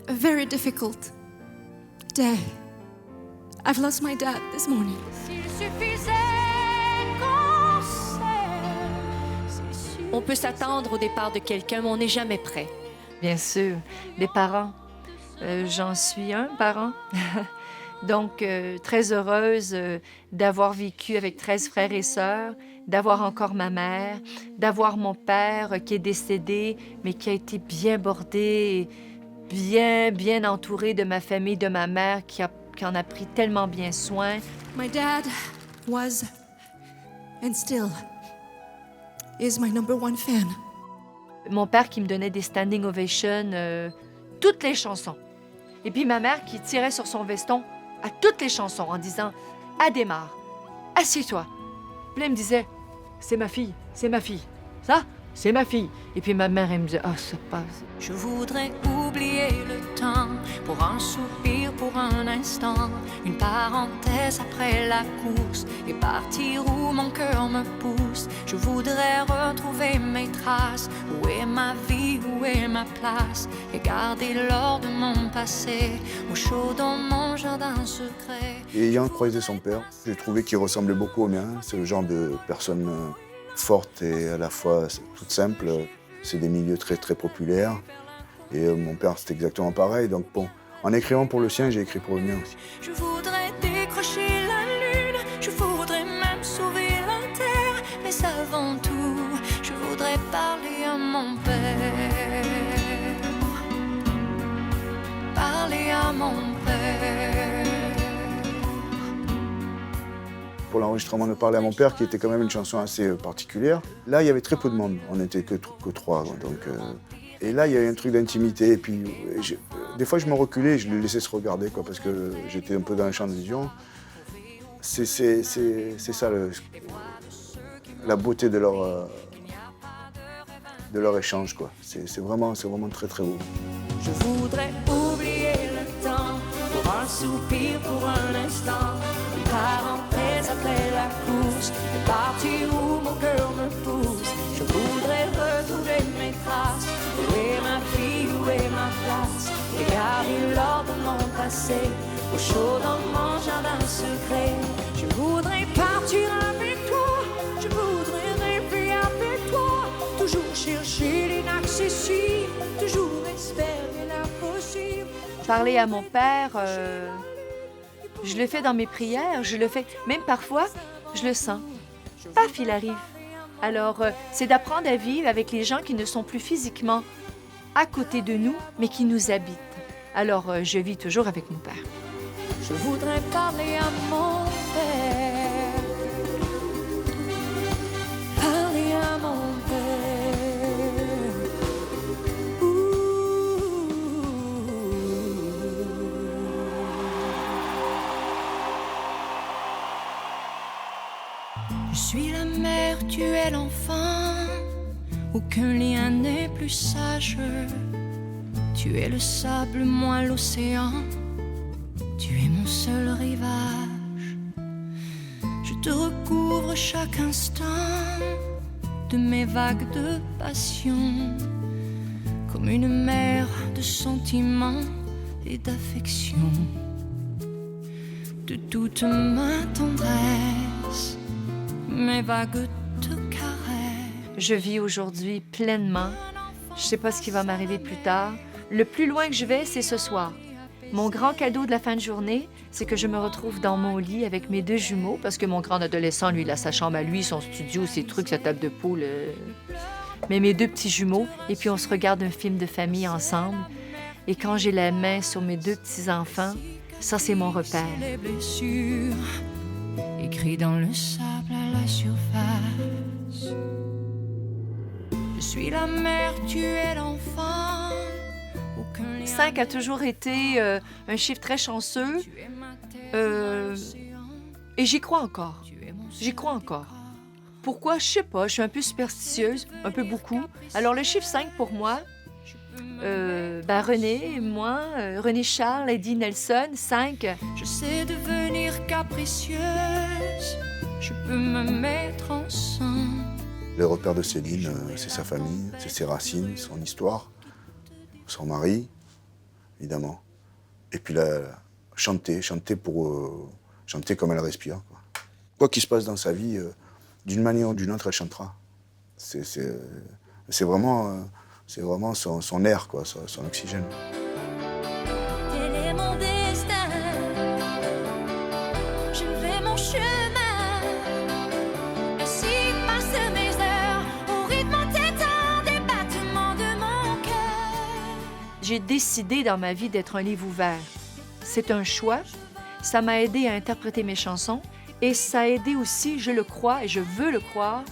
a very difficult day. I've lost my dad this morning. S'il suffisait qu'on s'aime, c'est sûr. On peut s'attendre au départ de quelqu'un, mais on n'est jamais prêt. Bien sûr, des parents. J'en suis un parent. Donc, très heureuse d'avoir vécu avec 13 frères et sœurs, d'avoir encore ma mère, d'avoir mon père qui est décédé, mais qui a été bien bordé, bien entouré de ma famille, de ma mère, qui en a pris tellement bien soin. My dad was and still is my number one fan. Mon père qui me donnait des standing ovations, toutes les chansons. Et puis ma mère qui tirait sur son veston à toutes les chansons en disant « Adhémar, assieds-toi ». Puis là, elle me disait « C'est ma fille, c'est ma fille. Ça, c'est ma fille. » Et puis ma mère, elle me disait « Ah, ça passe. » Je voudrais oublier le temps pour un soupir, pour un instant, une parenthèse après la course et partir où mon cœur me pousse. Je voudrais retrouver mes traces. Où est ma vie, où est ma place? Et garder l'or de mon passé au chaud dans mon jardin secret. Et ayant croisé son père, j'ai trouvé qu'il ressemblait beaucoup au mien. C'est le genre de personne forte et à la fois toute simple. C'est des milieux très populaires. Et mon père, c'était exactement pareil. Donc bon, en écrivant pour le sien, j'ai écrit pour le mien aussi. Je voudrais décrocher la lune, je voudrais même sauver la terre. Mais avant tout, je voudrais parler à mon père. Parler à mon père. Pour l'enregistrement de Parler à mon père, qui était quand même une chanson assez particulière, là, il y avait très peu de monde. On n'était que trois. Donc, et là, il y avait un truc d'intimité. Et puis, des fois, je me reculais et je les laissais se regarder, quoi, parce que j'étais un peu dans le champ de vision. C'est ça, la beauté de leur échange, quoi. C'est vraiment très beau. Je voudrais oublier le temps pour un soupir, pour un instant. Une parenthèse après la course, et partir où mon cœur me pousse. Je voudrais retrouver mes traces. Où est ma fille, où est ma place? Et garder l'or de mon passé, au chaud dans mon jardin secret. Je voudrais partir avec toi, je voudrais rêver avec toi. Toujours chercher l'inaccessible, toujours espérer l'impossible. Parler à mon père, je le fais dans mes prières, je le fais, même parfois, je le sens. Paf, il arrive. Alors, c'est d'apprendre à vivre avec les gens qui ne sont plus physiquement à côté de nous, mais qui nous habitent. Alors, je vis toujours avec mon père. Je voudrais parler à mon père. Parler à mon père. Je suis la mère, tu es l'enfant. Aucun lien n'est plus sage. Tu es le sable, moi l'océan. Tu es mon seul rivage. Je te recouvre chaque instant de mes vagues de passion, comme une mer de sentiments et d'affection. De toute ma tendresse, mes vagues te caressent. Je vis aujourd'hui pleinement. Je ne sais pas ce qui va m'arriver plus tard. Le plus loin que je vais, c'est ce soir. Mon grand cadeau de la fin de journée, c'est que je me retrouve dans mon lit avec mes deux jumeaux, parce que mon grand adolescent, lui, il a sa chambre à lui, son studio, ses trucs, sa table de poule. Mais mes deux petits jumeaux, et puis on se regarde un film de famille ensemble. Et quand j'ai la main sur mes deux petits-enfants, ça, c'est mon repère. Les blessures écrites dans le sable à la surface. Je suis la mère, tu es l'enfant. 5 a toujours été un chiffre très chanceux. Et j'y crois encore. J'y crois encore. Pourquoi? Je sais pas. Je suis un peu superstitieuse, un peu beaucoup. Alors, le chiffre 5 pour moi, René, moi, René Charles, Eddie Nelson, 5. Je sais devenir capricieuse. Je peux me mettre ensemble. Le repère de Céline, c'est sa famille, c'est ses racines, son histoire, son mari, évidemment. Et puis chanter comme elle respire. Quoi qu'il se passe dans sa vie, d'une manière ou d'une autre, elle chantera. C'est vraiment son air, quoi, son oxygène. Quel est mon destin? Je vais mon chemin. Ainsi passent mes heures au rythme entêtant des battements de mon cœur. J'ai décidé dans ma vie d'être un livre ouvert. C'est un choix. Ça m'a aidé à interpréter mes chansons et ça a aidé aussi, je le crois et je veux le croire,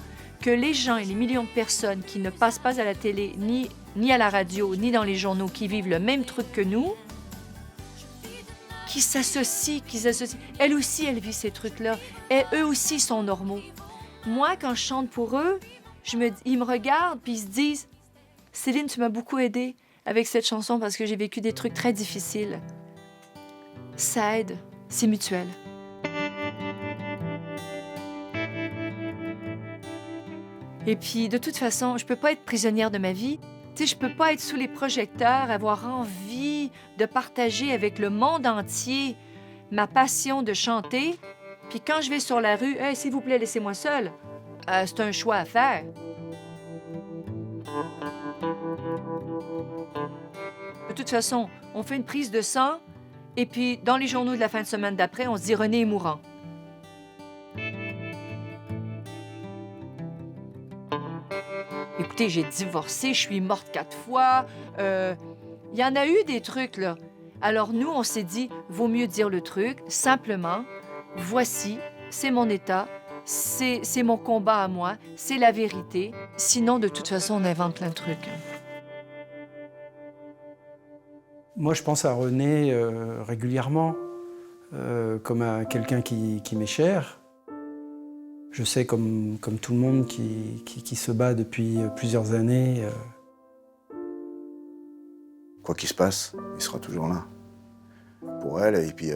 que les gens et les millions de personnes qui ne passent pas à la télé, ni à la radio, ni dans les journaux, qui vivent le même truc que nous, qui s'associent. Elle aussi, elle vit ces trucs-là. Et eux aussi sont normaux. Moi, quand je chante pour eux, ils me regardent puis ils se disent « Céline, tu m'as beaucoup aidée avec cette chanson parce que j'ai vécu des trucs très difficiles. » Ça aide, c'est mutuel. Et puis, de toute façon, je peux pas être prisonnière de ma vie. Tu sais, je peux pas être sous les projecteurs, avoir envie de partager avec le monde entier ma passion de chanter. Puis quand je vais sur la rue, « Hey, s'il vous plaît, laissez-moi seule. » C'est un choix à faire. De toute façon, on fait une prise de sang, et puis dans les journaux de la fin de semaine d'après, on se dit « René est mourant ». Écoutez, j'ai divorcé, je suis morte 4 fois. Il y en a eu des trucs, là. Alors nous, on s'est dit, vaut mieux dire le truc, simplement, voici, c'est mon état, c'est mon combat à moi, c'est la vérité. Sinon, de toute façon, on invente plein de trucs. Moi, je pense à René régulièrement, comme à quelqu'un qui m'est cher. Je sais, comme tout le monde qui se bat depuis plusieurs années. Quoi qu'il se passe, il sera toujours là pour elle. Et puis,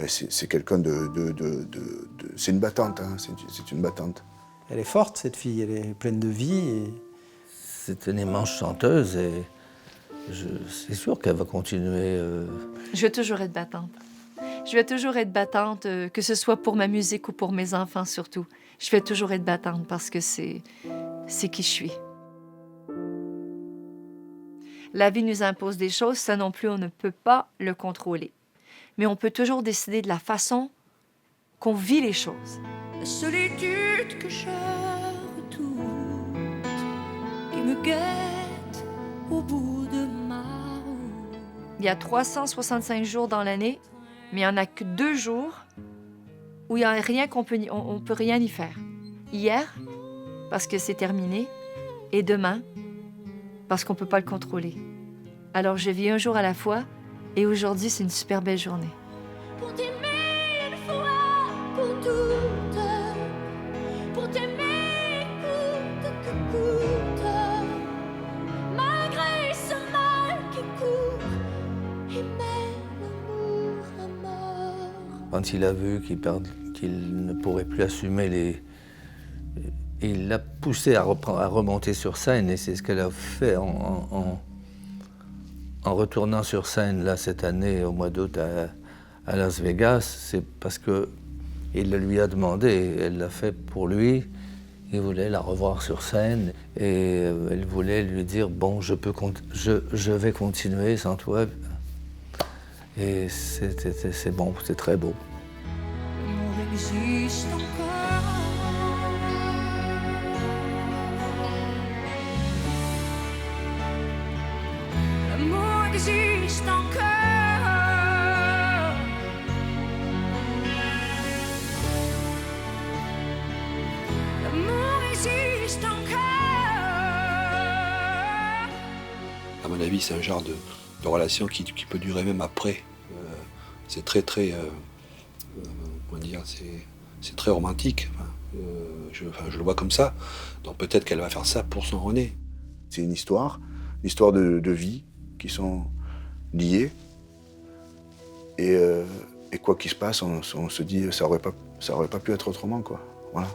c'est quelqu'un c'est une battante, hein, c'est une battante. Elle est forte, cette fille, elle est pleine de vie. C'est une immense chanteuse et c'est sûr qu'elle va continuer. Je vais toujours être battante. Je vais toujours être battante, que ce soit pour ma musique ou pour mes enfants surtout. Je vais toujours être battante parce que c'est qui je suis. La vie nous impose des choses, ça non plus, on ne peut pas le contrôler. Mais on peut toujours décider de la façon qu'on vit les choses. La solitude que je redoute, qui me guette au bout de ma route. Il y a 365 jours dans l'année, mais il n'y en a que 2 jours où il n'y a rien on peut rien y faire. Hier, parce que c'est terminé, et demain, parce qu'on ne peut pas le contrôler. Alors je vis un jour à la fois, et aujourd'hui, c'est une super belle journée. Pour t'aimer une fois pour toutes, pour t'aimer coûte que coûte, malgré ce mal qui court et mène l'amour à mort. Quand il a vu qu'il ne pourrait plus assumer il l'a poussé à remonter sur scène, et c'est ce qu'elle a fait en retournant sur scène là, cette année, au mois d'août, à Las Vegas. C'est parce qu'il le lui a demandé, elle l'a fait pour lui. Il voulait la revoir sur scène, et elle voulait lui dire « Bon, je vais continuer sans toi ». Et c'est bon, c'est très beau. L'amour existe encore. L'amour existe encore. L'amour existe. mon avis, c'est un genre de relation qui peut durer même après. C'est très, comment dire, c'est très romantique. Je le vois comme ça. Donc peut-être qu'elle va faire ça pour son René. C'est une histoire de vie qui sont liées. Et quoi qu'il se passe, on se dit ça aurait pas pu être autrement, quoi. Voilà.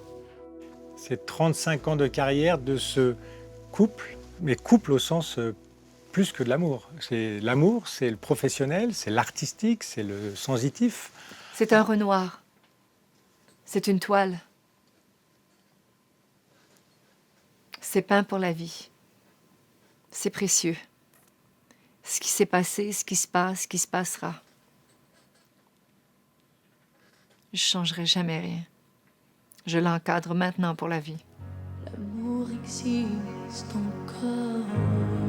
C'est 35 ans de carrière de ce couple, mais couple au sens plus que de l'amour. C'est l'amour, c'est le professionnel, c'est l'artistique, c'est le sensitif. C'est un Renoir. C'est une toile. C'est peint pour la vie. C'est précieux. Ce qui s'est passé, ce qui se passe, ce qui se passera. Je changerai jamais rien. Je l'encadre maintenant pour la vie. L'amour existe encore.